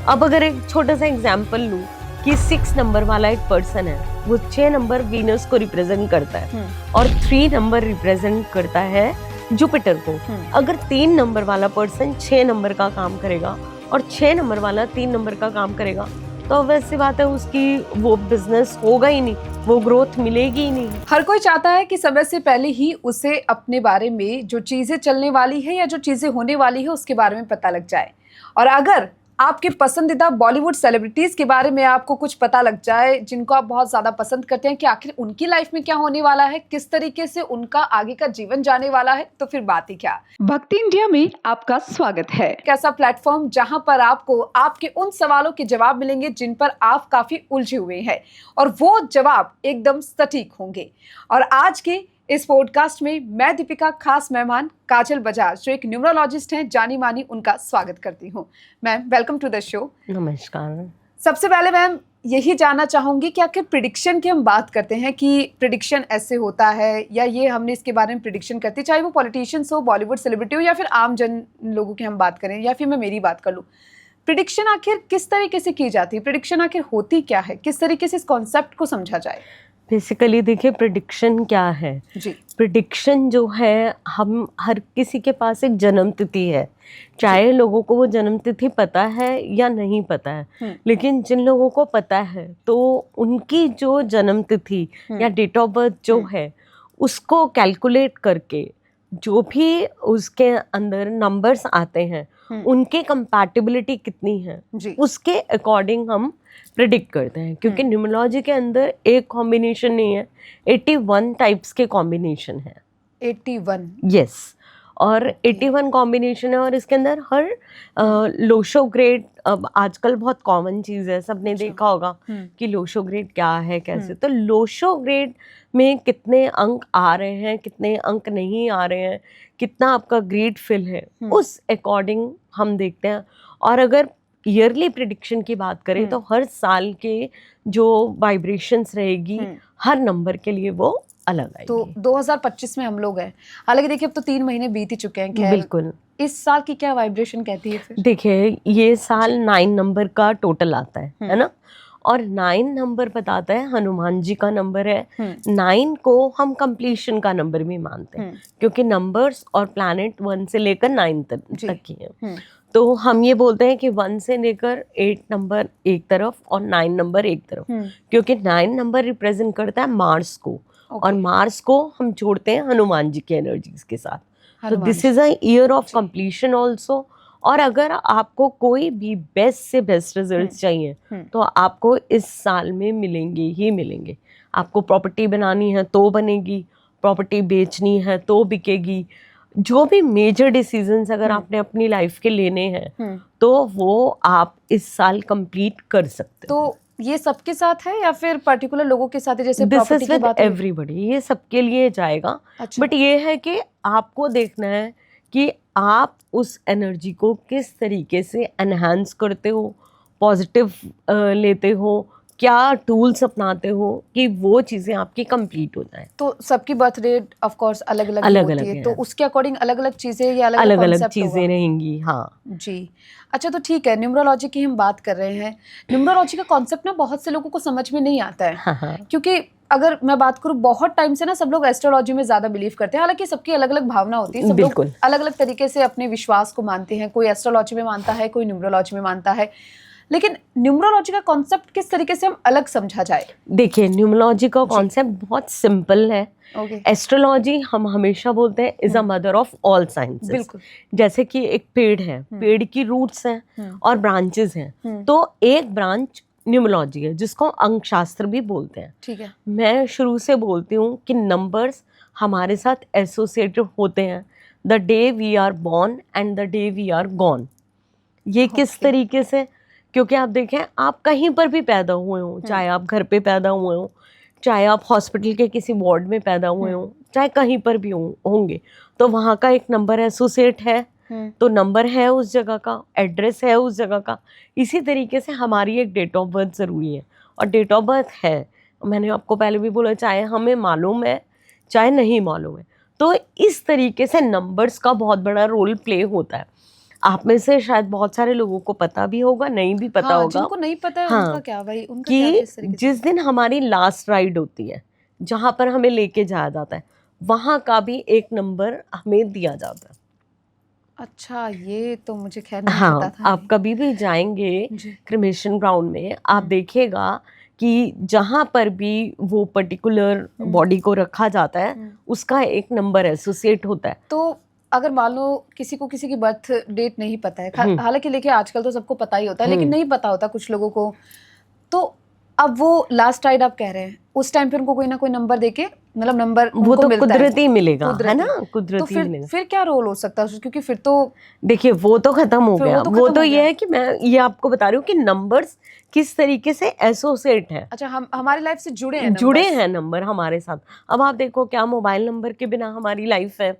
Speaker 3: अब अगर एक छोटा सा एग्जांपल लूं कि 6 नंबर वाला एक पर्सन है, वो 6 नंबर वीनस को रिप्रेजेंट करता है और 3 नंबर रिप्रेजेंट करता है जुपिटर को। अगर 3 नंबर वाला पर्सन 6 नंबर का काम करेगा और 6 नंबर वाला 3 नंबर का काम करेगा, तो वैसी बात है उसकी वो बिजनेस होगा ही नहीं, वो ग्रोथ मिलेगी ही नहीं।
Speaker 1: हर कोई चाहता है कि समय से पहले ही उसे अपने बारे में जो चीजें चलने वाली है या जो चीजें होने वाली है उसके बारे में पता लग जाए। और अगर आपके पसंदीदा बॉलीवुड सेलिब्रिटीज के बारे में आपको कुछ पता लग जाए, जिनको आप बहुत ज्यादा पसंद करते हैं, कि आखिर उनकी लाइफ में क्या होने वाला है, किस तरीके से उनका आगे का जीवन जाने वाला है, तो फिर बात ही क्या। भक्ति इंडिया में आपका स्वागत है, एक ऐसा प्लेटफॉर्म जहां पर आपको आपके उन सवालों के जवाब मिलेंगे जिन पर आप काफी उलझे हुए हैं, और वो जवाब एकदम सटीक होंगे। और आज के इस पॉडकास्ट में मैं दीपिका खास मेहमान काजल बजाज, जो एक न्यूमरोलॉजिस्ट हैं जानी मानी, उनका स्वागत करती हूँ। Ma'am, welcome to the show.
Speaker 3: नमस्कार।
Speaker 1: सबसे पहले मैम यही जानना चाहूंगी कि आखिर प्रिडिक्शन की हम बात करते हैं कि प्रिडिक्शन ऐसे होता है, या ये हमने इसके बारे में प्रिडिक्शन करते, चाहे वो पॉलिटिशियंस हो, बॉलीवुड सेलिब्रिटी हो, या फिर आम जन लोगों की हम बात करें, या फिर मैं मेरी बात कर लूँ, प्रिडिक्शन आखिर किस तरीके से की जाती है, प्रिडिक्शन आखिर होती क्या है, किस तरीके से इस कॉन्सेप्ट को समझा जाए?
Speaker 3: बेसिकली देखिए प्रिडिक्शन क्या है।
Speaker 1: जी
Speaker 3: प्रिडिक्शन जो है, हम हर किसी के पास एक जन्म तिथि है, चाहे लोगों को वो जन्म तिथि पता है या नहीं पता है, लेकिन जिन लोगों को पता है तो उनकी जो जन्म तिथि या डेट ऑफ बर्थ जो है उसको कैलकुलेट करके जो भी उसके अंदर नंबर्स आते हैं उनकी कंपैटिबिलिटी कितनी है
Speaker 1: जी
Speaker 3: उसके अकॉर्डिंग हम प्रिडिक्ट करते हैं। क्योंकि न्यूमरोलॉजी के अंदर एक कॉम्बिनेशन नहीं है, 81 टाइप्स के कॉम्बिनेशन है।
Speaker 1: 81
Speaker 3: यस, और 81 कॉम्बिनेशन है, और इसके अंदर हर लोशो ग्रेड अब आजकल बहुत कॉमन चीज़ है, सबने देखा होगा कि लोशो ग्रेड क्या है कैसे। तो लोशो ग्रेड में कितने अंक आ रहे हैं, कितने अंक नहीं आ रहे हैं, कितना आपका ग्रेड फिल है, उस अकॉर्डिंग हम देखते हैं। और अगर ईयरली प्रिडिक्शन की बात करें तो हर साल के जो वाइब्रेशंस रहेगी हर नंबर के लिए वो अलग आएगी।
Speaker 1: तो 2025 में हम लोग हैं, हालांकि देखिए अब तो 3 महीने बीत ही चुके हैं। खैर
Speaker 3: बिल्कुल,
Speaker 1: इस साल की क्या वाइब्रेशन कहती है फिर?
Speaker 3: देखिए ये साल 9 नंबर का टोटल आता है ना, और 9 नंबर बताता है, हनुमान जी का नंबर है। 9 को हम कंप्लीशन का नंबर भी मानते हैं, क्योंकि नंबर्स और प्लैनेट 1 से लेकर 9 तक की है। तो हम ये बोलते हैं कि 1 से लेकर 8 नंबर एक तरफ और 9 नंबर एक तरफ, क्योंकि 9 नंबर रिप्रेजेंट करता है मार्स को, और मार्स को हम जोड़ते हैं हनुमान जी की एनर्जीज के साथ। तो this is a year of completion also. और अगर आपको कोई भी बेस्ट से बेस्ट रिजल्ट चाहिए तो आपको इस साल में मिलेंगे ही मिलेंगे। आपको प्रॉपर्टी बनानी है तो बनेगी, प्रॉपर्टी बेचनी है तो बिकेगी। जो भी मेजर डिसीजंस अगर आपने अपनी लाइफ के लेने हैं तो वो आप इस साल कंप्लीट कर सकते हो।
Speaker 1: तो ये सबके साथ है या फिर पर्टिकुलर लोगों के साथ है? जैसे
Speaker 3: दिस
Speaker 1: प्रॉपर्टी
Speaker 3: इज
Speaker 1: की
Speaker 3: विद
Speaker 1: बात हुई।
Speaker 3: एवरीबॉडी, ये सबके लिए जाएगा।
Speaker 1: अच्छा।
Speaker 3: बट ये है कि आपको देखना है कि आप उस एनर्जी को किस तरीके से एनहांस करते हो, पॉजिटिव लेते हो, क्या टूल्स अपनाते हो कि वो चीज़ें आपकी कंप्लीट हो जाए।
Speaker 1: तो सबकी बर्थ रेट ऑफ कोर्स अलग अलग होती है, तो उसके अकॉर्डिंग अलग अलग चीजें या अलग
Speaker 3: अलग
Speaker 1: अलग
Speaker 3: चीज़ें रहेंगी। हाँ
Speaker 1: जी, अच्छा तो ठीक है, न्यूमरोलॉजी की हम बात कर रहे हैं। न्यूमरोलॉजी का कॉन्सेप्ट ना बहुत से लोगों को समझ में नहीं आता है।
Speaker 3: हाँ।
Speaker 1: क्योंकि अगर मैं बात करूं, बहुत टाइम से ना सब लोग एस्ट्रोलॉजी में ज्यादा बिलीव करते हैं। हालांकि सबकी अलग अलग भावना होती है, सब लोग अलग अलग तरीके से अपने विश्वास को मानते हैं। कोई एस्ट्रोलॉजी में मानता है, कोई न्यूमरोलॉजी में मानता है। लेकिन न्यूमरोलॉजी का कॉन्सेप्ट किस तरीके से हम अलग समझा जाए?
Speaker 3: देखिए न्यूमरोलॉजी का कॉन्सेप्ट बहुत सिंपल है। एस्ट्रोलॉजी हम हमेशा बोलते हैं is a mother of all sciences.
Speaker 1: बिल्कुल।
Speaker 3: जैसे कि एक पेड़ है, पेड़ की रूट्स हैं और ब्रांचेस हैं, तो एक ब्रांच न्यूमरोलॉजी है जिसको अंक शास्त्र भी बोलते हैं।
Speaker 1: ठीक है।
Speaker 3: मैं शुरू से बोलती हूँ कि नंबर्स हमारे साथ एसोसिएटेड होते हैं the day we are born and the day we are gone. ये किस तरीके से? क्योंकि आप देखें, आप कहीं पर भी पैदा हुए हो, चाहे आप घर पे पैदा हुए हो, चाहे आप हॉस्पिटल के किसी वार्ड में पैदा हुए हो, चाहे कहीं पर भी होंगे, तो वहाँ का एक नंबर एसोसिएट है, तो नंबर है उस जगह का, एड्रेस है उस जगह का। इसी तरीके से हमारी एक डेट ऑफ बर्थ ज़रूरी है, और डेट ऑफ बर्थ है, मैंने आपको पहले भी बोला, चाहे हमें मालूम है चाहे नहीं मालूम है। तो इस तरीके से नंबर्स का बहुत बड़ा रोल प्ले होता है। आप में से शायद बहुत सारे लोगों को पता भी होगा, नहीं भी पता होगा।
Speaker 1: जिनको नहीं पता है उनका क्या भाई, उनका
Speaker 3: कि
Speaker 1: क्या, किस तरीके से?
Speaker 3: जिस दिन हमारी लास्ट राइड होती है, जहाँ पर हमें लेके जाया जाता है, वहाँ का भी एक नंबर हमें दिया जाता है।
Speaker 1: अच्छा, ये तो मुझे खैर नहीं पता था।
Speaker 3: आप कभी भी जाएंगे क्रिमेशन ग्राउंड में, आप देखिएगा कि जहाँ पर भी वो पर्टिकुलर बॉडी को रखा जाता है उसका एक नंबर एसोसिएट होता है।
Speaker 1: तो अगर मान लो किसी को किसी की बर्थ डेट नहीं पता है, हालांकि देखिए आजकल तो सबको पता ही होता है, लेकिन नहीं पता होता कुछ लोगों को, तो अब वो लास्ट राइड आप कह रहे हैं, उस टाइम पे उनको कोई ना कोई नंबर देके, मतलब नंबर
Speaker 3: वो तो कुदरती मिलेगा, है ना, कुदरती
Speaker 1: तो
Speaker 3: मिलेगा।
Speaker 1: फिर क्या रोल हो सकता है? क्योंकि फिर तो
Speaker 3: देखिए वो तो खत्म हो गया। वो तो ये है कि मैं ये आपको बता रही हूँ कि नंबर्स किस तरीके से एसोसिएट है।
Speaker 1: अच्छा, हम हमारी लाइफ से जुड़े हैं
Speaker 3: नंबर हमारे साथ। अब आप देखो, क्या मोबाइल नंबर के बिना हमारी लाइफ है?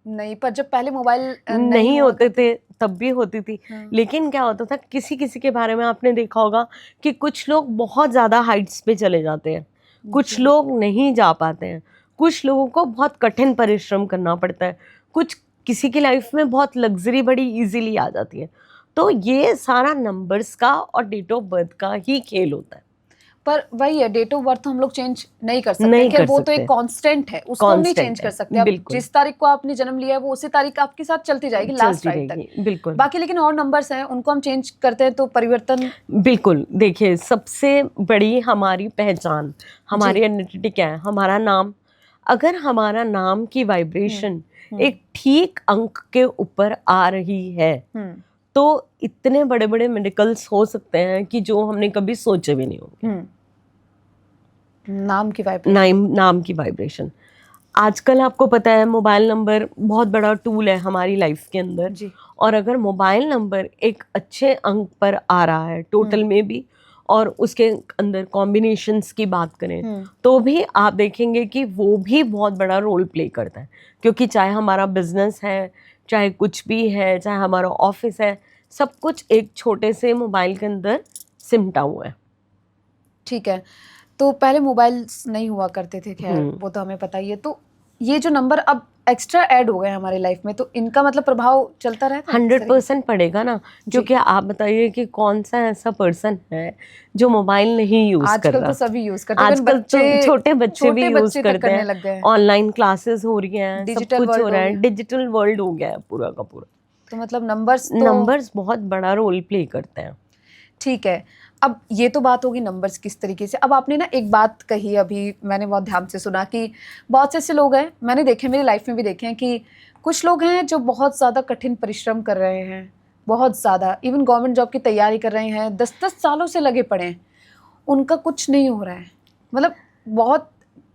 Speaker 1: नहीं, पर जब पहले मोबाइल
Speaker 3: नहीं होते थे तब भी होती थी। लेकिन क्या होता था, किसी किसी के बारे में आपने देखा होगा कि कुछ लोग बहुत ज़्यादा हाइट्स पे चले जाते हैं, कुछ लोग नहीं जा पाते हैं, कुछ लोगों को बहुत कठिन परिश्रम करना पड़ता है, किसी की लाइफ में बहुत लग्जरी बड़ी इजीली आ जाती है। तो ये सारा नंबर्स का और डेट ऑफ बर्थ का ही खेल होता है।
Speaker 1: पर वही है, डेट ऑफ बर्थ हम लोग चेंज नहीं कर सकते,
Speaker 3: नहीं कर
Speaker 1: वो तो
Speaker 3: सकते।
Speaker 1: एक कांस्टेंट है, उसको हम नहीं
Speaker 3: Constant
Speaker 1: चेंज
Speaker 3: है,
Speaker 1: कर सकते। अब
Speaker 3: बिल्कुल।
Speaker 1: जिस तारीख को आपने जन्म लिया है वो उसी तारीख आपके साथ चलती जाएगी लास्ट
Speaker 3: चलती
Speaker 1: राइट
Speaker 3: रहेगी,
Speaker 1: तक।
Speaker 3: बिल्कुल।
Speaker 1: बाकी लेकिन और नंबर्स हैं, उनको हम चेंज करते हैं तो परिवर्तन।
Speaker 3: बिल्कुल, देखिए सबसे बड़ी हमारी पहचान, हमारी आइडेंटिटी क्या है? हमारा नाम। अगर हमारा नाम की वाइब्रेशन एक ठीक अंक के ऊपर आ रही है तो इतने बड़े बड़े मिरेकल्स हो सकते हैं कि जो हमने कभी सोचे भी नहीं होंगे।
Speaker 1: नाम की वाइब्रेशन,
Speaker 3: नाम की वाइब्रेशन। आजकल आपको पता है मोबाइल नंबर बहुत बड़ा टूल है हमारी लाइफ के अंदर
Speaker 1: जी।
Speaker 3: और अगर मोबाइल नंबर एक अच्छे अंक पर आ रहा है टोटल में भी और उसके अंदर कॉम्बिनेशंस की बात करें तो भी आप देखेंगे कि वो भी बहुत बड़ा रोल प्ले करता है, क्योंकि चाहे हमारा बिजनेस है, चाहे कुछ भी है, चाहे हमारा ऑफिस है, सब कुछ एक छोटे से मोबाइल के अंदर सिमटा हुआ है।
Speaker 1: ठीक है, तो पहले मोबाइल्स नहीं हुआ करते थे, खैर वो तो हमें पता ही है। तो ये जो नंबर अब एक्स्ट्रा ऐड हो गए हमारी लाइफ में, तो इनका मतलब प्रभाव चलता रहता है?
Speaker 3: 100% पड़ेगा ना, क्योंकि आप बताइए कि कौन सा ऐसा पर्सन है जो मोबाइल नहीं यूज कर
Speaker 1: आजकल
Speaker 3: रहा।
Speaker 1: तो सभी यूज करते हैं,
Speaker 3: आजकल तो छोटे बच्चे भी यूज करते हैं,
Speaker 1: लग गए।
Speaker 3: ऑनलाइन क्लासेस हो रही हैं, सब
Speaker 1: डिजिटल
Speaker 3: कुछ हो रहा है,
Speaker 1: वर्ल्ड
Speaker 3: डिजिटल वर्ल्ड हो गया है पूरा का पूरा।
Speaker 1: तो मतलब नंबर्स
Speaker 3: बहुत बड़ा रोल प्ले करते हैं।
Speaker 1: ठीक है, अब ये तो बात होगी नंबर्स किस तरीके से। अब आपने ना एक बात कही अभी, मैंने बहुत ध्यान से सुना कि बहुत से ऐसे लोग हैं, मैंने देखे, मेरी लाइफ में भी देखे हैं कि कुछ लोग हैं जो बहुत ज़्यादा कठिन परिश्रम कर रहे हैं, बहुत ज़्यादा, इवन गवर्नमेंट जॉब की तैयारी कर रहे हैं, 10-10 सालों से लगे पड़े हैं, उनका कुछ नहीं हो रहा है। मतलब बहुत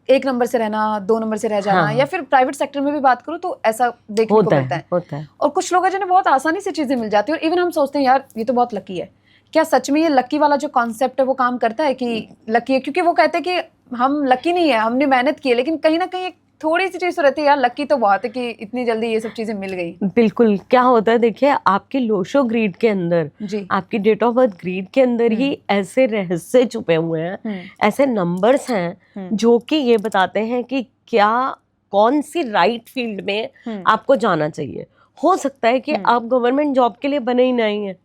Speaker 1: 1 नंबर से रहना, 2 नंबर से रह जाना, या फिर प्राइवेट सेक्टर में भी बात करूँ तो ऐसा देखने को मिलता है।
Speaker 3: होता है।
Speaker 1: और कुछ लोग हैं जिन्हें बहुत आसानी से चीज़ें मिल जाती है, और इवन हम सोचते हैं यार ये तो बहुत लकी है। क्या सच में ये लकी वाला जो कॉन्सेप्ट है वो काम करता है कि लकी है? क्योंकि वो कहते हैं कि हम लकी नहीं है, हमने मेहनत की है, लेकिन कहीं ना कहीं एक थोड़ी सी चीज तो रहती है यार, लकी तो बहुत है कि इतनी जल्दी ये सब चीजें मिल गई।
Speaker 3: बिल्कुल, क्या होता है देखिए, आपके लोशो ग्रीड के अंदर,
Speaker 1: जी,
Speaker 3: आपकी डेट ऑफ बर्थ ग्रीड के अंदर ही ऐसे रहस्य छुपे हुए हैं, ऐसे नंबर्स हैं जो कि ये बताते हैं कि क्या कौन सी राइट फील्ड में आपको जाना चाहिए। हो सकता है कि आप गवर्नमेंट जॉब के लिए बने ही नहीं है,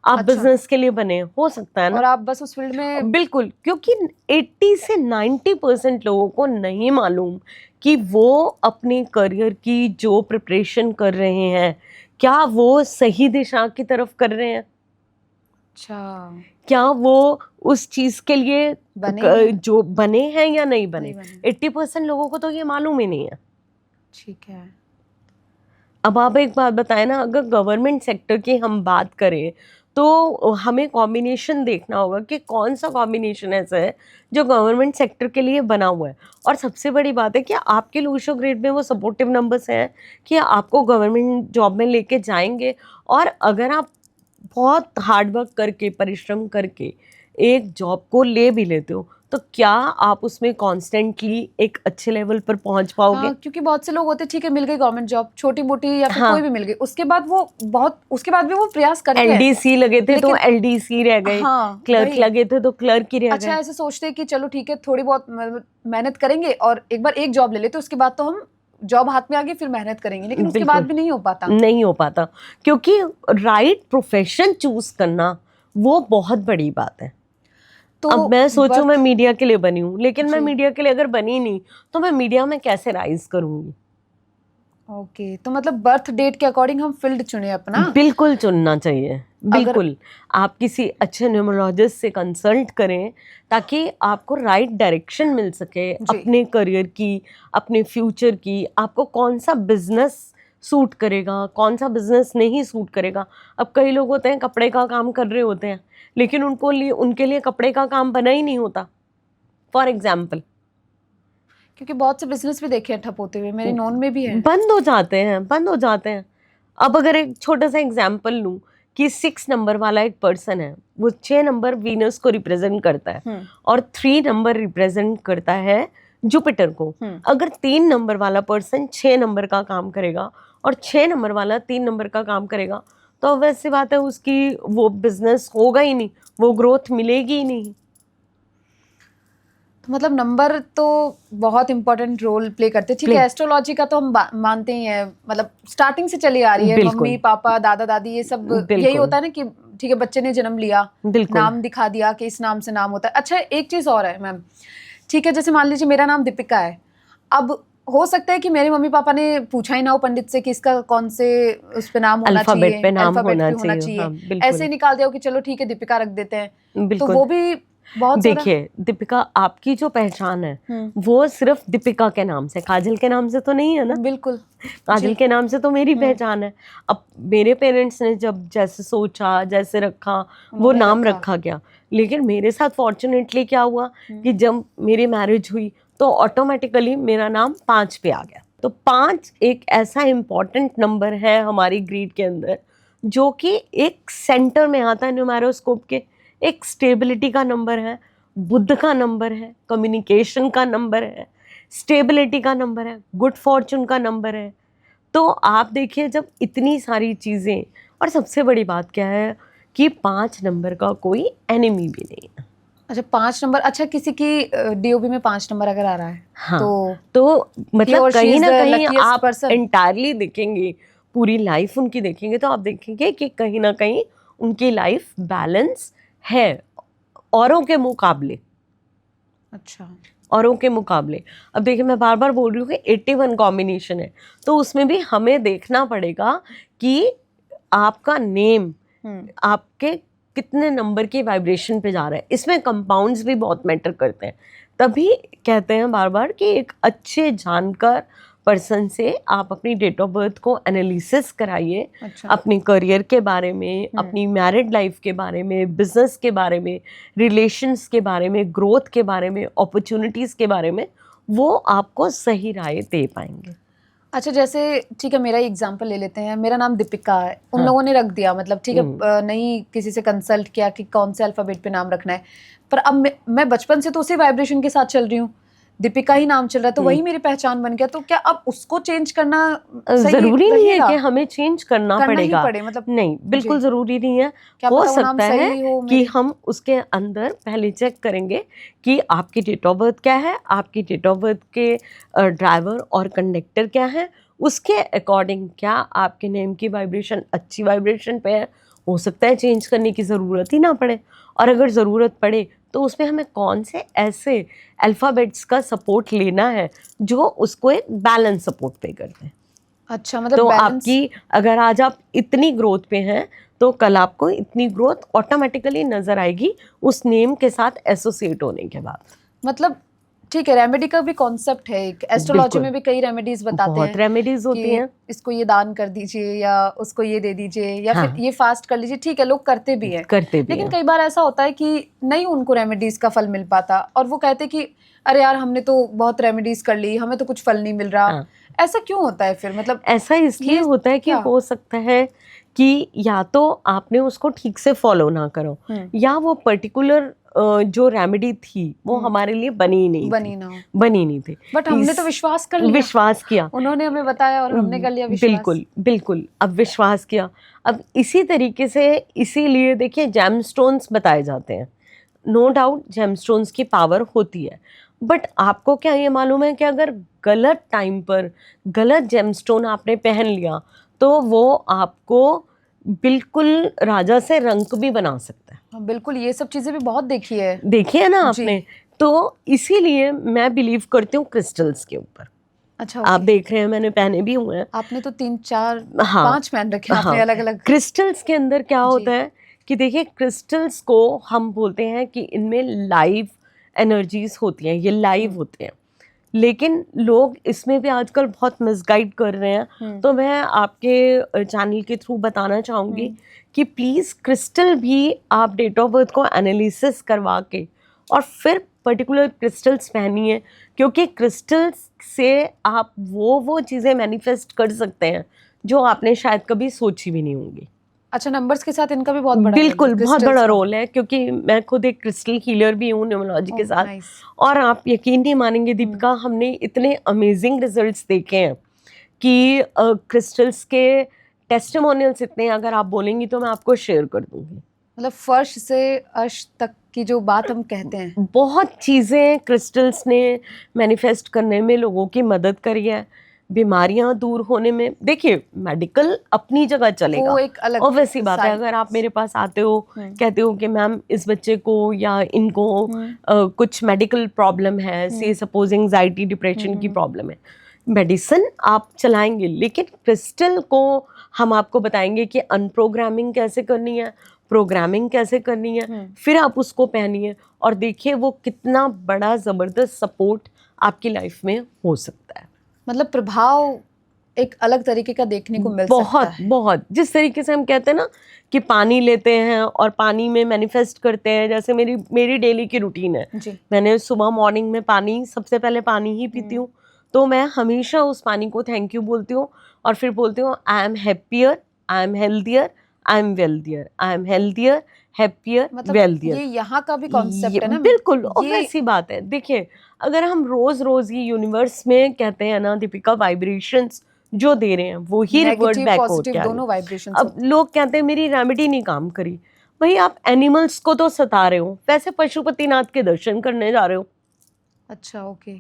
Speaker 3: आप बिजनेस के लिए बने, हो सकता है ना,
Speaker 1: और आप बस उस फील्ड में।
Speaker 3: बिल्कुल, क्योंकि 80 से 90% लोगों को नहीं मालूम कि वो अपने करियर की जो प्रिपरेशन कर रहे हैं क्या वो सही दिशा की तरफ कर रहे हैं,
Speaker 1: अच्छा,
Speaker 3: क्या वो उस चीज के लिए जो बने हैं या नहीं बने। 80% लोगों को तो ये मालूम ही नहीं है।
Speaker 1: ठीक है,
Speaker 3: अब आप एक बात बताएं ना, अगर गवर्नमेंट सेक्टर की हम बात करें तो हमें कॉम्बिनेशन देखना होगा कि कौन सा कॉम्बिनेशन ऐसा है जो गवर्नमेंट सेक्टर के लिए बना हुआ है। और सबसे बड़ी बात है कि आपके लोशो ग्रेड में वो सपोर्टिव नंबर्स हैं कि आपको गवर्नमेंट जॉब में लेके जाएंगे। और अगर आप बहुत हार्ड वर्क करके, परिश्रम करके एक जॉब को ले भी लेते हो तो क्या आप उसमें कॉन्स्टेंटली एक अच्छे लेवल पर पहुंच पाओगे?
Speaker 1: हाँ, क्योंकि बहुत से लोग होते हैं, ठीक है मिल गई गवर्नमेंट जॉब, छोटी मोटी या फिर कोई भी मिल गई, उसके बाद भी वो प्रयास करते हैं।
Speaker 3: एलडीसी लगे थे तो एलडीसी रह गए, क्लर्क लगे थे तो क्लर्क ही रह गए।
Speaker 1: अच्छा, ऐसे सोचते हैं कि चलो ठीक है, थोड़ी बहुत मेहनत करेंगे और एक बार एक जॉब ले लेते, उसके बाद तो हम जॉब हाथ में आ गई फिर मेहनत करेंगे, लेकिन उसके बाद भी नहीं हो पाता,
Speaker 3: क्योंकि राइट प्रोफेशन चूज करना वो बहुत बड़ी बात है। तो अब मैं सोचूं मैं मीडिया के लिए बनी हूँ, लेकिन मैं मीडिया के लिए अगर बनी नहीं तो मैं मीडिया में कैसे राइज करूंगी?
Speaker 1: ओके, तो मतलब बर्थ डेट के अकॉर्डिंग हम फील्ड चुने अपना।
Speaker 3: बिल्कुल चुनना चाहिए, बिल्कुल। आप किसी अच्छे न्यूमरोलॉजिस्ट से कंसल्ट करें ताकि आपको राइट डायरेक्शन मिल सके अपने करियर की, अपने फ्यूचर की। आपको कौन सा बिजनेस सूट करेगा, कौन सा बिजनेस नहीं सूट करेगा। अब कई लोग होते हैं कपड़े का काम कर रहे होते हैं, लेकिन उनके लिए कपड़े का काम बना ही नहीं होता, फॉर एग्जाम्पल।
Speaker 1: क्योंकि बहुत से बिजनेस भी देखे हैं ठप होते हुए, मेरे नॉन में भी है,
Speaker 3: बंद हो जाते हैं। अब अगर एक छोटा सा एग्जाम्पल लूँ कि 6 नंबर वाला एक पर्सन है, वो 6 नंबर वीनस को रिप्रेजेंट करता है और 3 नंबर रिप्रेजेंट करता है जुपिटर को। अगर 3 नंबर वाला पर्सन 6 नंबर का काम करेगा और 6 नंबर वाला 3 नंबर का काम करेगा तो वैसी बात है उसकी वो बिजनेस होगा ही नहीं, वो ग्रोथ मिलेगी ही नहीं।
Speaker 1: तो मतलब नंबर तो बहुत इंपॉर्टेंट रोल प्ले करते हैं। ठीक है, एस्ट्रोलॉजी का तो हम मानते ही हैं, मतलब स्टार्टिंग से चली आ रही है,
Speaker 3: बिल्कुल।
Speaker 1: मम्मी पापा दादा दादी ये सब यही होता है ना कि ठीक है बच्चे ने जन्म लिया,
Speaker 3: बिल्कुल।
Speaker 1: नाम दिखा दिया कि इस नाम से नाम होता है। अच्छा एक चीज और है मैम, ठीक है जैसे मान लीजिए मेरा नाम दीपिका है, अब हो सकता है कि मेरे मम्मी पापा ने पूछा ही ना हो पंडित से कि इसका कौन से उस पे नाम होना चाहिए,
Speaker 3: अल्फाबेट पे नाम
Speaker 1: अल्फाबेट
Speaker 3: होना
Speaker 1: पे होना
Speaker 3: चाहिए। हाँ,
Speaker 1: चाहिए,
Speaker 3: बिल्कुल।
Speaker 1: ऐसे निकाल दिया हो कि चलो ठीक है दीपिका रख देते हैं, तो
Speaker 3: बिल्कुल।
Speaker 1: वो भी बहुत ज्यादा।
Speaker 3: देखिए दीपिका, आपकी जो पहचान है वो सिर्फ दीपिका के नाम से, काजल के नाम से तो नहीं है ना।
Speaker 1: बिल्कुल,
Speaker 3: काजल के नाम से तो मेरी पहचान है। अब मेरे पेरेंट्स ने जब जैसे सोचा, जैसे रखा, वो नाम रखा गया। लेकिन मेरे साथ फॉर्चुनेटली क्या हुआ कि जब मेरी मैरिज हुई तो ऑटोमेटिकली मेरा नाम 5 पे आ गया। तो 5 एक ऐसा इम्पॉर्टेंट नंबर है हमारी ग्रीड के अंदर, जो कि एक सेंटर में आता है न्यूमेरोस्कोप के। एक स्टेबिलिटी का नंबर है, बुद्ध का नंबर है, कम्युनिकेशन का नंबर है, स्टेबिलिटी का नंबर है, गुड फॉर्चून का नंबर है। तो आप देखिए जब इतनी सारी चीज़ें, और सबसे बड़ी बात क्या है कि 5 नंबर का कोई एनिमी भी नहीं है।
Speaker 1: अच्छा 5 नंबर, अच्छा किसी की डीओबी में 5 नंबर अगर आ रहा है
Speaker 3: हाँ,
Speaker 1: तो
Speaker 3: मतलब कहीं ना कहीं आप
Speaker 1: पर्सन
Speaker 3: एंटायरली देखेंगे, पूरी लाइफ उनकी देखेंगे तो आप देखेंगे कि कहीं ना कहीं उनकी लाइफ बैलेंस है औरों के मुकाबले।
Speaker 1: अच्छा,
Speaker 3: औरों के मुकाबले। अब देखिए मैं बार बार बोल रही हूँ कि 81 कॉम्बिनेशन है, तो उसमें भी हमें देखना पड़ेगा कि आपका नेम आपके कितने नंबर की वाइब्रेशन पे जा रहा है। इसमें कंपाउंड्स भी बहुत मैटर करते हैं। तभी कहते हैं बार बार कि एक अच्छे जानकार पर्सन से आप अपनी डेट ऑफ बर्थ को एनालिसिस कराइए।
Speaker 1: अच्छा।
Speaker 3: अपने करियर के बारे में, अपनी मैरिड लाइफ के बारे में, बिजनेस के बारे में, रिलेशंस के बारे में, ग्रोथ के बारे में, अपॉर्चुनिटीज़ के बारे में, वो आपको सही राय दे पाएंगे।
Speaker 1: अच्छा जैसे ठीक है मेरा एग्जांपल ले लेते हैं, मेरा नाम दीपिका है, उन लोगों ने रख दिया, मतलब ठीक है नहीं किसी से कंसल्ट किया कि कौन से अल्फाबेट पे नाम रखना है, पर अब मैं बचपन से तो उसी वाइब्रेशन के साथ चल रही हूँ, दीपिका ही नाम चल रहा है, तो वही मेरी पहचान बन गया। तो क्या अब उसको चेंज करना
Speaker 3: जरूरी नहीं है कि हमें चेंज करना पड़ेगा,
Speaker 1: मतलब
Speaker 3: नहीं बिल्कुल जरूरी नहीं है। हो सकता है कि हम उसके अंदर पहले चेक करेंगे कि आपकी डेट ऑफ बर्थ क्या है, आपकी डेट ऑफ बर्थ के ड्राइवर और कंडक्टर क्या है, उसके अकॉर्डिंग क्या आपके नेम की वाइब्रेशन अच्छी वाइब्रेशन पे है। हो सकता है चेंज करने की ज़रूरत ही ना पड़े, और अगर ज़रूरत पड़े तो उसमें हमें कौन से ऐसे अल्फ़ाबेट्स का सपोर्ट लेना है जो उसको एक बैलेंस सपोर्ट पे करते हैं।
Speaker 1: अच्छा मतलब
Speaker 3: तो आपकी अगर आज आप इतनी ग्रोथ पे हैं तो कल आपको इतनी ग्रोथ ऑटोमेटिकली नज़र आएगी उस नेम के साथ एसोसिएट होने के बाद।
Speaker 1: मतलब ठीक है, रेमेडी का भी कॉन्सेप्ट है एक, एस्ट्रोलॉजी में भी कई रेमेडीज बताते हैं,
Speaker 3: बहुत रेमेडीज होती हैं,
Speaker 1: इसको ये दान कर दीजिए या उसको ये दे दीजिए या फिर ये फास्ट कर लीजिए। ठीक है लोग करते भी हैं, लेकिन कई बार ऐसा होता है कि नहीं उनको रेमेडीज का फल मिल पाता और वो कहते कि अरे यार हमने तो बहुत रेमेडीज कर ली, हमें तो कुछ फल नहीं मिल रहा। ऐसा क्यों होता है फिर? मतलब
Speaker 3: ऐसा इसलिए होता है कि हो सकता है कि या तो आपने उसको ठीक से फॉलो ना करो, या वो पर्टिकुलर जो रेमेडी थी वो हमारे लिए बनी नहीं थी।
Speaker 1: बट हमने तो विश्वास किया, उन्होंने हमें बताया और हमने कर लिया विश्वास।
Speaker 3: बिल्कुल अब विश्वास किया। अब इसी तरीके से इसीलिए देखिए जेमस्टोन्स बताए जाते हैं। नो डाउट जेमस्टोन्स की पावर होती है, बट आपको क्या ये मालूम है कि अगर गलत टाइम पर गलत जेमस्टोन आपने पहन लिया तो वो आपको बिल्कुल राजा से रंक भी बना सकता है।
Speaker 1: बिल्कुल, ये सब चीजें भी बहुत देखी है
Speaker 3: ना आपने। तो इसीलिए मैं बिलीव करती हूँ क्रिस्टल्स के ऊपर।
Speaker 1: अच्छा
Speaker 3: आप देख रहे हैं मैंने पहने भी हुए हैं।
Speaker 1: आपने तो 3 4 5 पहन रखे हैं आपने अलग अलग।
Speaker 3: क्रिस्टल्स के अंदर क्या होता है कि देखिए क्रिस्टल्स को हम बोलते हैं कि इनमें लाइव एनर्जीज होती हैं, ये लाइव होते हैं, लेकिन लोग इसमें भी आजकल बहुत मिसगाइड कर रहे हैं। तो मैं आपके चैनल के थ्रू बताना चाहूँगी कि प्लीज़ क्रिस्टल भी आप डेट ऑफ बर्थ को एनालिसिस करवा के और फिर पर्टिकुलर क्रिस्टल्स पहनिए, क्योंकि क्रिस्टल्स से आप वो चीज़ें मैनिफेस्ट कर सकते हैं जो आपने शायद कभी सोची भी नहीं होंगी।
Speaker 1: अच्छा, नंबर्स के साथ इनका भी बहुत बड़ा
Speaker 3: बिल्कुल बहुत बड़ा रोल है, क्योंकि मैं खुद एक क्रिस्टल हीलर भी हूँ न्यूमरोलॉजी के साथ। और आप यकीन नहीं मानेंगे दीपिका, हमने इतने अमेजिंग रिजल्ट्स देखे हैं कि क्रिस्टल्स के टेस्टिमोनियल्स इतने, अगर आप बोलेंगी तो मैं आपको शेयर कर दूंगी।
Speaker 1: मतलब फर्श से अर्श तक कि जो बात हम कहते हैं।
Speaker 3: बहुत चीज़ें क्रिस्टल्स ने मैनिफेस्ट करने में लोगों की मदद करी है, बीमारियां दूर होने में। देखिए मेडिकल अपनी जगह चलेगा,
Speaker 1: वो एक अलग
Speaker 3: ऑब्वियस सी बात है।
Speaker 1: साइड।
Speaker 3: अगर आप मेरे पास आते हो, कहते हो कि मैम इस बच्चे को या इनको कुछ मेडिकल प्रॉब्लम है, से सपोज एंजाइटी डिप्रेशन की प्रॉब्लम है, मेडिसिन आप चलाएंगे, लेकिन क्रिस्टल को हम आपको बताएंगे कि अनप्रोग्रामिंग कैसे करनी है, प्रोग्रामिंग कैसे करनी है, फिर आप उसको पहनिए और देखिए वो कितना बड़ा ज़बरदस्त सपोर्ट आपकी लाइफ में हो सकता है।
Speaker 1: मतलब प्रभाव एक अलग तरीके का देखने को मिल सकता है।
Speaker 3: बहुत जिस तरीके से हम कहते हैं ना कि पानी लेते हैं और पानी में मैनिफेस्ट करते हैं, जैसे मेरी डेली की रूटीन है
Speaker 1: जी।
Speaker 3: मैंने सुबह मॉर्निंग में पानी, सबसे पहले पानी ही पीती हूँ, तो मैं हमेशा उस पानी को थैंक यू बोलती हूँ और फिर बोलती हूँ I am happier, I am healthier, I am wealthier, I am healthier, happier,
Speaker 1: मतलब
Speaker 3: वेल्थियर।
Speaker 1: ये यहाँ का भी कॉन्सेप्ट है ना।
Speaker 3: बिल्कुल वैसी बात है। देखिए अगर हम रोज रोज ये यूनिवर्स में कहते हैं ना दीपिका, वाइब्रेशंस जो दे रहे हैं वो ही रिवर्ट बैक होते हैं,
Speaker 1: दोनों वाइब्रेशंस।
Speaker 3: अब लोग कहते हैं मेरी रेमेडी नहीं काम करी, भाई आप एनिमल्स को तो सता रहे हो, वैसे पशुपतिनाथ के दर्शन करने जा रहे हो।
Speaker 1: अच्छा ओके,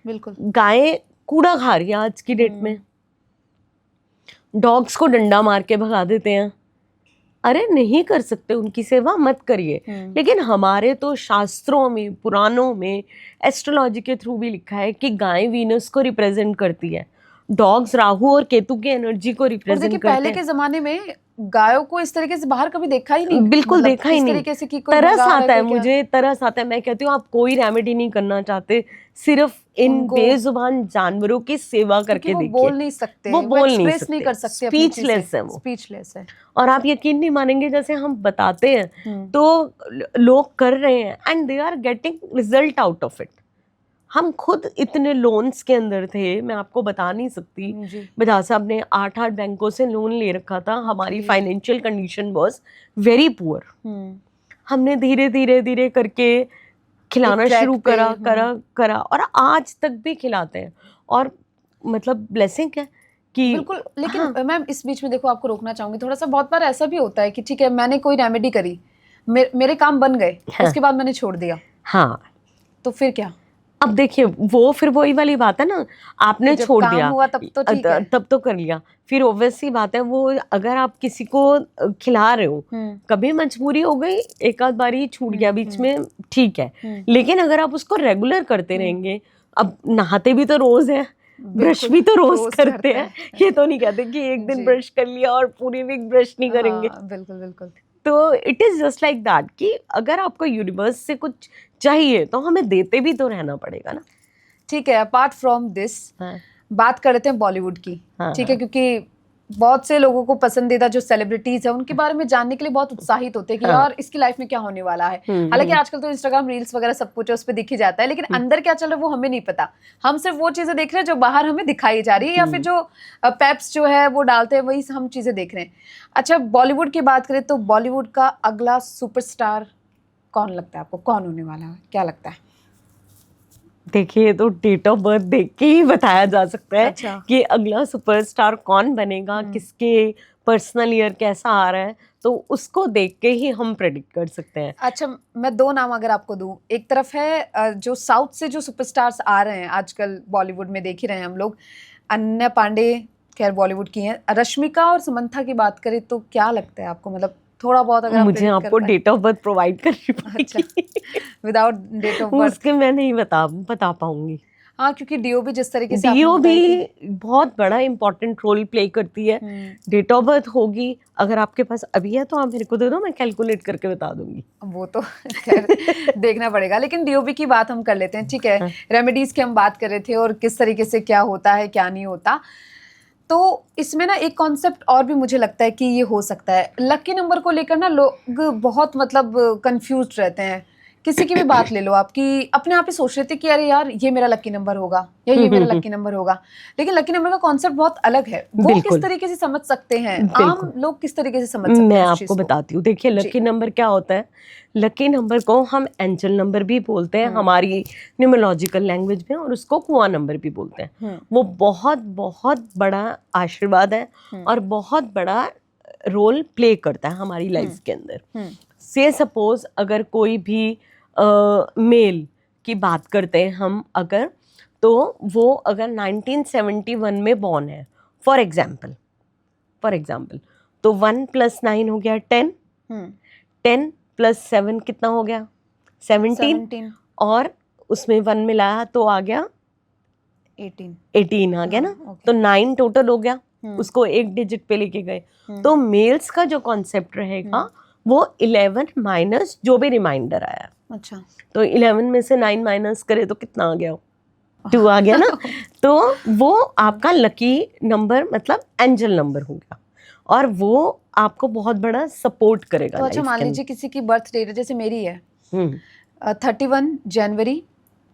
Speaker 1: बिल्कुल।
Speaker 3: गाय कूड़ा खा रही है आज की डेट में, डॉग्स को डंडा मार के भगा देते हैं, अरे नहीं कर सकते, उनकी सेवा मत करिए। लेकिन हमारे तो शास्त्रों में, पुराणों में, एस्ट्रोलॉजी के थ्रू भी लिखा है कि गाय वीनस को रिप्रेजेंट करती है, डॉग्स राहु और केतु की एनर्जी को रिप्रेजेंट करते हैं।
Speaker 1: पहले के जमाने में गायों को इस तरीके से बाहर कभी देखा ही नहीं,
Speaker 3: बिल्कुल
Speaker 1: मतलब
Speaker 3: देखा ही नहीं।
Speaker 1: तरीके से कि कोई
Speaker 3: तरस आता है
Speaker 1: क्या?
Speaker 3: मुझे, तरस आता है। मैं कहती हूँ आप कोई रेमेडी नहीं करना चाहते, सिर्फ इन बेजुबान जानवरों की सेवा करके देखिए।
Speaker 1: वो बोल नहीं सकते,
Speaker 3: वो बोल नहीं
Speaker 1: एक्सप्रेस नहीं कर सकते,
Speaker 3: स्पीचलेस है वो,
Speaker 1: स्पीचलेस है।
Speaker 3: और आप यकीन नहीं मानेंगे, जैसे हम बताते हैं तो लोग कर रहे हैं and they are getting result out of it. हम खुद इतने लोन्स के अंदर थे, मैं आपको बता नहीं सकती। बजाज साहब ने 8 बैंकों से लोन ले रखा था, हमारी financial condition was very poor. हमने धीरे धीरे धीरे करके खिलाना शुरू करा और आज तक भी खिलाते हैं, और मतलब ब्लेसिंग है कि
Speaker 1: बिल्कुल। लेकिन मैम इस बीच में देखो, आपको रोकना चाहूंगी थोड़ा सा। बहुत बार ऐसा भी होता है कि ठीक है मैंने कोई रेमेडी करी, मेरे काम बन गए, उसके बाद मैंने छोड़ दिया,
Speaker 3: हाँ तो
Speaker 1: फिर क्या?
Speaker 3: अब देखिए वो फिर वही वाली बात है ना, आपने छोड़ दिया
Speaker 1: हुआ तब तो ठीक है,
Speaker 3: तब तो कर लिया, फिर ऑब्वियसली बात है वो अगर आप किसी को खिला रहे हो, कभी मजबूरी हो गई, एक आध बारी छूट गया बीच में, ठीक है, लेकिन अगर आप उसको रेगुलर करते रहेंगे, अब नहाते भी तो रोज है, ब्रश भी तो रोज करते हैं, ये तो नहीं कहते कि एक दिन ब्रश कर लिया और पूरी वीक ब्रश नहीं करेंगे।
Speaker 1: बिल्कुल बिल्कुल।
Speaker 3: तो it is just like that कि अगर आपको यूनिवर्स से कुछ चाहिए तो हमें देते भी तो रहना पड़ेगा ना।
Speaker 1: ठीक है, अपार्ट फ्रॉम दिस बात करते हैं बॉलीवुड की। ठीक है, क्योंकि बहुत से लोगों को पसंदीदा जो सेलिब्रिटीज है उनके बारे में जानने के लिए बहुत उत्साहित होते हैं कि यार इसकी लाइफ में क्या होने वाला है। हालांकि आजकल तो इंस्टाग्राम रील्स वगैरह सब कुछ है, उस पर दिख ही जाता है, लेकिन अंदर क्या चल रहा है वो हमें नहीं पता। हम सिर्फ वो चीजें देख रहे हैं जो बाहर हमें दिखाई जा रही है, या फिर जो पेप्स जो है वो डालते हैं वही हम चीजें देख रहे हैं। अच्छा, बॉलीवुड की बात करें तो बॉलीवुड का अगला सुपरस्टार कौन लगता है आपको, कौन होने वाला है, क्या लगता है?
Speaker 3: देखिए तो डेट ऑफ बर्थ देख के ही बताया जा सकता है
Speaker 1: अच्छा।
Speaker 3: कि अगला सुपरस्टार कौन बनेगा, किसके पर्सनल ईयर कैसा आ रहा है, तो उसको देख के ही हम प्रेडिक्ट कर सकते हैं।
Speaker 1: अच्छा, मैं 2 नाम अगर आपको दूं, एक तरफ है जो साउथ से जो सुपरस्टार्स आ रहे हैं आजकल बॉलीवुड में, देख ही रहे हैं हम लोग, अनन्या पांडे खैर बॉलीवुड की हैं, रश्मिका और समंथा की बात करें तो क्या लगता है आपको, मतलब थोड़ा बहुत अगर
Speaker 3: मुझे आपको डेट ऑफ बर्थ प्रोवाइड करनी पड़ेगी।
Speaker 1: विदाउट डेट ऑफ बर्थ
Speaker 3: उसके मैं नहीं बता पाऊंगी।
Speaker 1: हाँ, क्योंकि डीओबी जिस तरीके से
Speaker 3: डीओबी बहुत बड़ा इंपॉर्टेंट रोल प्ले करती है। डेट ऑफ बर्थ होगी, अगर आपके पास अभी है तो आप मेरे को दे दो, मैं कैलकुलेट करके बता दूंगी।
Speaker 1: वो तो खैर देखना पड़ेगा, लेकिन डीओबी की बात हम कर लेते हैं। ठीक है, रेमेडीज की हम बात कर रहे थे और किस तरीके से क्या होता है क्या नहीं होता, तो इसमें ना एक कॉन्सेप्ट और भी मुझे लगता है कि ये हो सकता है। लकी नंबर को लेकर ना लोग बहुत मतलब कंफ्यूज रहते हैं। किसी की भी बात ले लो आप, कि अपने आप ही सोच रहे थे कि अरे यार ये मेरा लकी नंबर होगा या ये मेरा लकी नंबर होगा, लेकिन लकी नंबर का कॉन्सेप्ट बहुत अलग है। वो किस तरीके से समझ सकते हैं, आम लोग किस तरीके से समझ सकते हैं?
Speaker 3: मैं आपको बताती हूँ। देखिए लकी नंबर क्या होता है, लकी नंबर को हम एंजल नंबर भी बोलते हैं हमारी न्यूमरोलॉजिकल लैंग्वेज में, और उसको कुआं नंबर भी बोलते हैं। वो बहुत बहुत बड़ा आशीर्वाद है और बहुत बड़ा रोल प्ले करता है हमारी लाइफ के अंदर। से सपोज अगर कोई भी मेल की बात करते हैं हम अगर, तो वो अगर 1971 में बॉर्न है फॉर एग्जाम्पल, तो 1 + 9 हो गया 10, 10 + 7 कितना हो गया 17, और उसमें 1 मिलाया तो आ गया 18 आ गया ना, तो 9 टोटल हो गया, उसको एक डिजिट पे लेके गए। तो मेल्स का जो कॉन्सेप्ट रहेगा वो 11 माइनस जो भी रिमाइंडर आया।
Speaker 1: अच्छा,
Speaker 3: तो 11 में से 9 माइनस करे तो कितना आ गया 2 आ गया ना। तो वो आपका लकी नंबर मतलब एंजल नंबर हो गया, और वो आपको बहुत बड़ा सपोर्ट करेगा।
Speaker 1: तो अच्छा, मान लीजिए किसी की बर्थ डेट जैसे मेरी है 31 जनवरी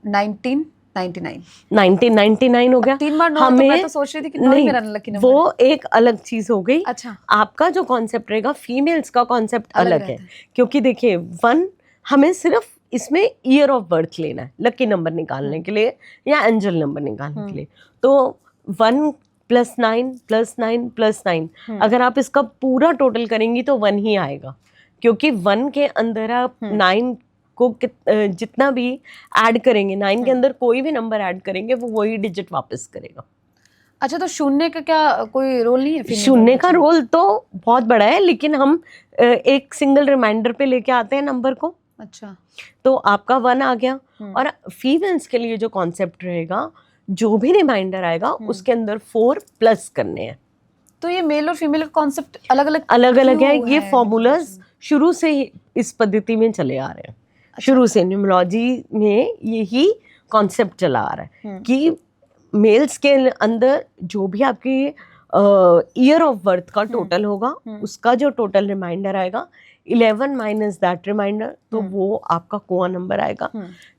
Speaker 1: 1999
Speaker 3: हो गया।
Speaker 1: 3 बार 9, तो मैं तो सोच रही थी कि 9 ही मेरा लकी नंबर
Speaker 3: वो एक अलग चीज हो गई।
Speaker 1: अच्छा,
Speaker 3: आपका जो कॉन्सेप्ट रहेगा, फीमेल्स का कॉन्सेप्ट अलग है,
Speaker 1: रहता है।
Speaker 3: क्योंकि देखिए 1 हमें सिर्फ इसमें ईयर ऑफ बर्थ लेना है लकी नंबर निकालने के लिए या एंजल नंबर निकालने के लिए। तो 1 + 9 + 9 + 9 अगर आप इसका पूरा टोटल करेंगी तो 1 ही आएगा, क्योंकि 1 के अंदर आप 9 को जितना भी ऐड करेंगे, 9 के अंदर कोई भी नंबर ऐड करेंगे वो वही डिजिट वापस करेगा।
Speaker 1: अच्छा, तो शून्य का क्या कोई रोल नहीं है?
Speaker 3: शून्य का रोल तो बहुत बड़ा है, लेकिन हम एक सिंगल रिमाइंडर पे लेके आते हैं नंबर को।
Speaker 1: अच्छा,
Speaker 3: तो आपका 1 आ गया। और फीमेल्स के लिए जो कॉन्सेप्ट रहेगा, जो भी रिमाइंडर आएगा उसके अंदर 4 प्लस करने हैं।
Speaker 1: तो ये मेल और फीमेल का कॉन्सेप्ट अलग अलग
Speaker 3: है। ये फॉर्मूलाज शुरू से ही इस पद्धति में चले आ रहे हैं। शुरू से न्यूमरोलॉजी में यही कॉन्सेप्ट चला आ रहा है कि मेल्स के अंदर जो भी आपकी ईयर ऑफ बर्थ का टोटल होगा, उसका जो टोटल रिमाइंडर आएगा 11 माइनस दैट रिमाइंडर, तो वो आपका कोआ नंबर आएगा।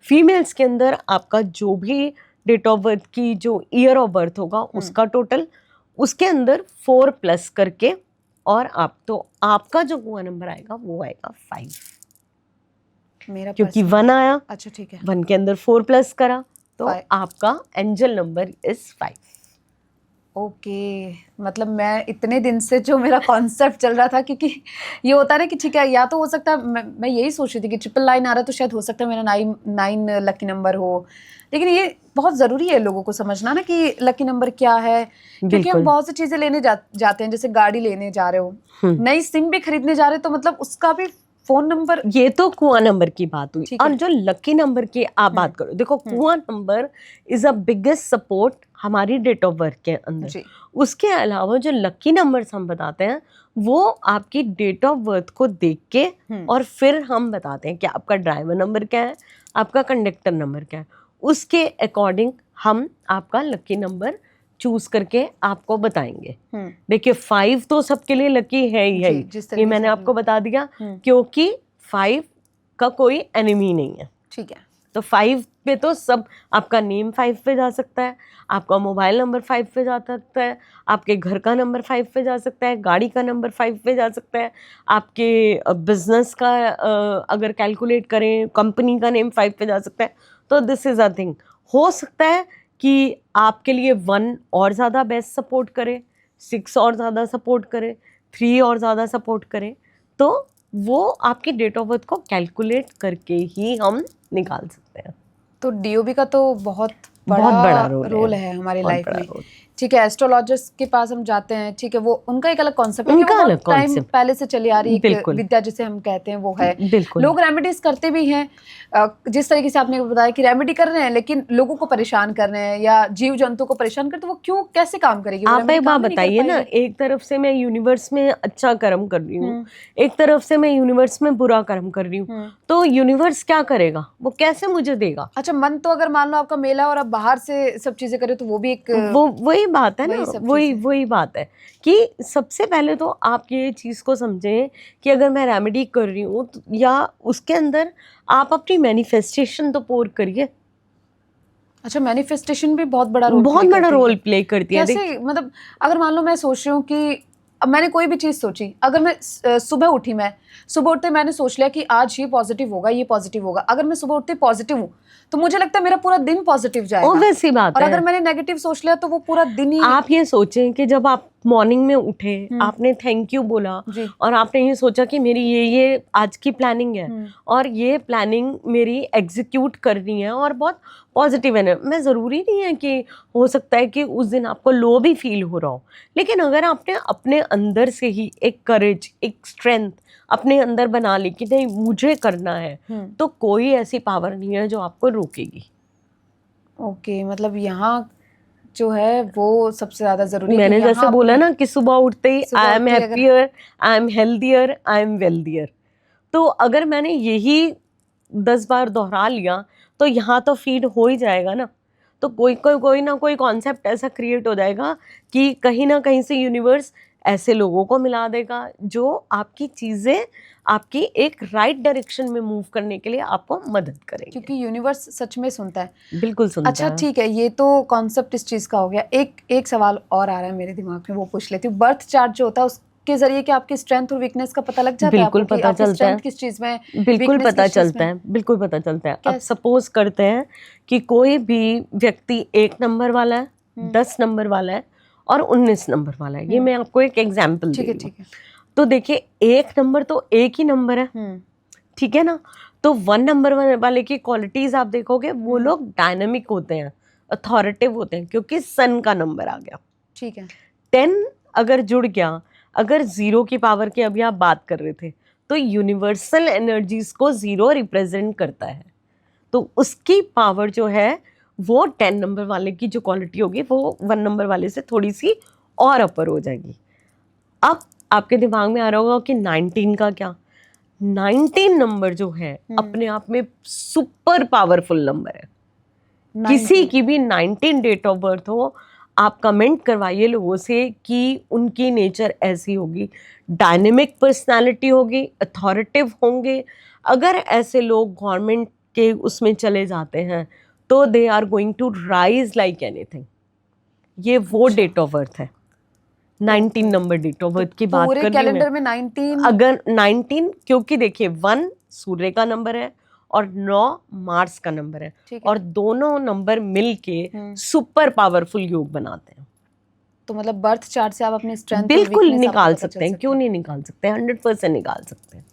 Speaker 3: फीमेल्स के अंदर आपका जो भी डेट ऑफ बर्थ की जो ईयर ऑफ बर्थ होगा उसका टोटल, उसके अंदर 4 प्लस करके, और आपका जो कोआ नंबर आएगा वो आएगा 5,
Speaker 1: मेरा
Speaker 3: क्योंकि 1 आया।
Speaker 1: अच्छा, ठीक है।
Speaker 3: 1 के अंदर 4 प्लस करा तो आपका एंजल नंबर इज 5।
Speaker 1: ओके, मतलब मैं इतने दिन से जो मेरा कॉन्सेप्ट चल रहा था, क्योंकि ये होता है ना कि ठीक है, या तो हो सकता है मैं यही सोच रही थी कि 999 आ रहा तो शायद हो सकता है मेरा 9 लकी नंबर हो, लेकिन ये बहुत ज़रूरी है लोगों को समझना ना कि लकी नंबर क्या है, क्योंकि हम बहुत सी चीज़ें लेने जाते हैं, जैसे गाड़ी लेने जा रहे हो, नई सिम भी खरीदने जा रहे हो, तो मतलब उसका भी फोन नंबर।
Speaker 3: ये तो कुआं नंबर की बात हुई, और जो लकी नंबर की आप बात करो, देखो कुआं number is a biggest support हमारी डेट ऑफ बर्थ के अंदर। उसके अलावा जो लकी नंबर्स हम बताते हैं वो आपकी डेट ऑफ बर्थ को देख के और फिर हम बताते हैं कि आपका ड्राइवर नंबर क्या है, आपका कंडक्टर नंबर क्या है, उसके अकॉर्डिंग हम आपका लकी नंबर चूज करके आपको बताएंगे। देखिए 5 तो सबके लिए लकी है ही है, ये मैंने आपको बता दिया, क्योंकि 5 का कोई एनिमी नहीं है।
Speaker 1: ठीक है,
Speaker 3: तो 5 पे तो सब, आपका नेम 5 पे जा सकता है, आपका मोबाइल नंबर 5 पे जा सकता है, आपके घर का नंबर 5 पे जा सकता है, गाड़ी का नंबर 5 पे जा सकता है, आपके बिजनेस का अगर कैलकुलेट करें कंपनी का नेम 5 पे जा सकता है। तो दिस इज अ थिंग। हो सकता है कि आपके लिए 1 और ज़्यादा बेस्ट सपोर्ट करे, 6 और ज़्यादा सपोर्ट करे, 3 और ज़्यादा सपोर्ट करे, तो वो आपकी डेट ऑफ बर्थ को कैलकुलेट करके ही हम निकाल सकते हैं।
Speaker 1: तो डीओबी का तो बहुत बड़ा रोल है हमारी लाइफ में। ठीक है, एस्ट्रोलॉजर्स के पास हम जाते हैं, ठीक है, वो उनका एक अलग कॉन्सेप्ट है, बहुत टाइम पहले से चली आ रही एक विद्या जिसे हम कहते हैं वो है। लोग रेमेडीज करते भी हैं, जिस तरीके से आपने बताया कि रेमेडी कर रहे हैं लेकिन लोगों को परेशान कर रहे हैं या जीव जंतु को परेशान करते, वो क्यों कैसे काम करेगी?
Speaker 3: आप एक बात बताइए ना, एक तरफ से मैं यूनिवर्स में अच्छा कर्म कर रही हूँ, एक तरफ से मैं यूनिवर्स में बुरा कर्म कर रही हूँ, तो यूनिवर्स क्या करेगा, वो कैसे मुझे देगा?
Speaker 1: अच्छा, मन तो अगर मान लो आपका मेला और आप बाहर से सब चीजें करें तो वो भी एक
Speaker 3: वही बात है ना, वही बात है कि सबसे पहले तो आप ये चीज को समझें कि अगर मैं रेमेडी कर रही हूँ या उसके अंदर आप अपनी मैनिफेस्टेशन तो पोर करिए।
Speaker 1: अच्छा, मैनिफेस्टेशन भी बहुत बड़ा रोल
Speaker 3: प्ले करती है।
Speaker 1: कैसे? मतलब अगर मान लो मैं सोच रही हूँ कि अब मैंने कोई भी चीज़ सोची, अगर मैं सुबह उठी, मैं सुबह उठते मैंने सोच लिया कि आज ये पॉजिटिव होगा, ये पॉजिटिव होगा, अगर मैं सुबह उठते पॉजिटिव हूँ तो मुझे लगता है मेरा पूरा दिन पॉजिटिव जाएगा।
Speaker 3: वैसी बात
Speaker 1: और
Speaker 3: है।
Speaker 1: अगर मैंने नेगेटिव सोच लिया तो वो पूरा दिन ही।
Speaker 3: आप ये सोचें कि जब आप मॉर्निंग में उठे, आपने थैंक यू बोला
Speaker 1: जी।
Speaker 3: और आपने ये सोचा कि मेरी ये आज की प्लानिंग है और ये प्लानिंग मेरी एग्जीक्यूट करनी है और बहुत पॉजिटिव है। मैं ज़रूरी नहीं है कि हो सकता है कि उस दिन आपको लो भी फील हो रहा हो, लेकिन अगर आपने अपने अंदर से ही एक करेज, एक स्ट्रेंथ अपने अंदर बना ली कि नहीं मुझे करना है, तो कोई ऐसी पावर नहीं है जो आपको रोकेगी।
Speaker 1: ओके, मतलब यहाँ जो है वो सबसे ज्यादा जरूरी है।
Speaker 3: मैंने
Speaker 1: कि
Speaker 3: जैसे
Speaker 1: यहाँ
Speaker 3: बोला
Speaker 1: अपने-
Speaker 3: ना कि सुबह उठते ही
Speaker 1: सुबह
Speaker 3: आई एम
Speaker 1: उठते ही अगर-
Speaker 3: happier, I am healthier, I am wealthier, तो अगर मैंने यही 10 बार दोहरा लिया तो यहाँ तो फीड हो ही जाएगा ना। तो कोई ना कोई कॉन्सेप्ट ऐसा क्रिएट हो जाएगा कि कहीं ना कहीं से यूनिवर्स ऐसे लोगों को मिला देगा जो आपकी चीज़ें आपकी एक राइट डायरेक्शन में मूव करने के लिए आपको मदद करेंगे।
Speaker 1: क्योंकि यूनिवर्स सच में सुनता है।
Speaker 3: बिल्कुल सुनता
Speaker 1: अच्छा
Speaker 3: है।
Speaker 1: ठीक है, ये तो कॉन्सेप्ट इस चीज़ का हो गया। एक सवाल और आ रहा है मेरे दिमाग में, वो पूछ लेती हूँ। बर्थ चार्ट जो होता है उसके जरिए कि आपकी स्ट्रेंथ और वीकनेस का पता लग जाता है?
Speaker 3: बिल्कुल
Speaker 1: आपको कि
Speaker 3: पता
Speaker 1: आपकी
Speaker 3: चलता
Speaker 1: स्ट्रेंथ
Speaker 3: है।
Speaker 1: किस चीज़ में,
Speaker 3: बिल्कुल
Speaker 1: weakness
Speaker 3: पता
Speaker 1: किस चीज़
Speaker 3: चलता
Speaker 1: में?
Speaker 3: है, बिल्कुल पता चलता है। अब
Speaker 1: कैसे?
Speaker 3: सपोज करते हैं कि कोई भी व्यक्ति 1 नंबर वाला है, 10 नंबर वाला है और 19 नंबर वाला है। ये मैं आपको एक एग्जाम्पल
Speaker 1: ठीक है
Speaker 3: दे रही
Speaker 1: ठीक
Speaker 3: हूँ।
Speaker 1: है।
Speaker 3: तो देखिए 1 नंबर तो एक ही नंबर है, ठीक है ना। तो 1 नंबर वाले की क्वालिटीज आप देखोगे वो लोग डायनामिक होते हैं, अथॉरिटिव होते हैं, क्योंकि सन का नंबर आ गया।
Speaker 1: ठीक है।
Speaker 3: 10 अगर जुड़ गया, अगर 0 की पावर की अभी आप बात कर रहे थे, तो यूनिवर्सल एनर्जीज को 0 रिप्रेजेंट करता है, तो उसकी पावर जो है वो 10 नंबर वाले की जो क्वालिटी होगी वो 1 नंबर वाले से थोड़ी सी और अपर हो जाएगी। अब आपके दिमाग में आ रहा होगा कि 19 का क्या। 19 नंबर जो है अपने आप में सुपर पावरफुल नंबर है। किसी की भी 19 डेट ऑफ बर्थ हो, आप कमेंट करवाइए लोगों से कि उनकी नेचर ऐसी होगी, डायनेमिक पर्सनालिटी होगी, अथॉरिटिव होंगे। अगर ऐसे लोग गवर्नमेंट के उसमें चले जाते हैं तो they are going to rise like anything. ये वो डेट ऑफ बर्थ है, 19 नंबर डेट ऑफ बर्थ की बात
Speaker 1: पूरे
Speaker 3: कर रही हूँ
Speaker 1: कैलेंडर
Speaker 3: मैं।
Speaker 1: में 19
Speaker 3: अगर 19, क्योंकि देखिए 1 सूर्य का नंबर है और 9 मार्स का नंबर है,
Speaker 1: ठीक है।
Speaker 3: और दोनों नंबर मिलके सुपर पावरफुल योग बनाते हैं।
Speaker 1: तो मतलब बर्थ चार्ट से आप अपनी स्ट्रेंथ
Speaker 3: बिल्कुल निकाल सकते हैं, क्यों नहीं निकाल सकते हैं, 100% निकाल सकते हैं।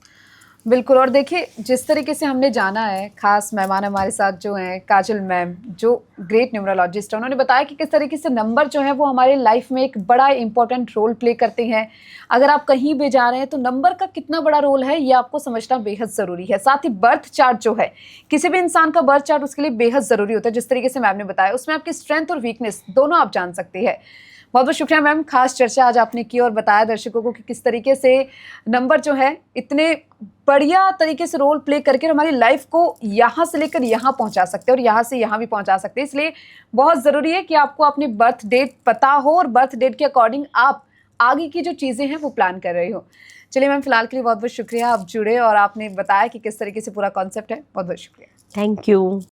Speaker 1: बिल्कुल। और देखिए जिस तरीके से हमने जाना है, खास मेहमान हमारे साथ जो हैं काजल मैम, जो ग्रेट न्यूमरोलॉजिस्ट हैं, उन्होंने बताया कि किस तरीके से नंबर जो है वो हमारे लाइफ में एक बड़ा इंपॉर्टेंट रोल प्ले करते हैं। अगर आप कहीं भी जा रहे हैं तो नंबर का कितना बड़ा रोल है ये आपको समझना बेहद ज़रूरी है। साथ ही बर्थ चार्ट जो है, किसी भी इंसान का बर्थ चार्ट उसके लिए बेहद ज़रूरी होता है। जिस तरीके से मैम ने बताया उसमें आपकी स्ट्रेंथ और वीकनेस दोनों आप जान सकते हैं। बहुत बहुत शुक्रिया मैम, खास चर्चा आज आपने की और बताया दर्शकों को कि किस तरीके से नंबर जो है इतने बढ़िया तरीके से रोल प्ले करके हमारी लाइफ को यहाँ से लेकर यहाँ पहुँचा सकते हैं और यहाँ से यहाँ भी पहुँचा सकते हैं। इसलिए बहुत ज़रूरी है कि आपको अपनी बर्थ डेट पता हो और बर्थ डेट के अकॉर्डिंग आप आगे की जो चीज़ें हैं वो प्लान कर रहे हो। चलिए मैम, फिलहाल के लिए बहुत बहुत शुक्रिया, आप जुड़े और आपने बताया कि किस तरीके से पूरा कॉन्सेप्ट है। बहुत बहुत शुक्रिया।
Speaker 3: Thank you.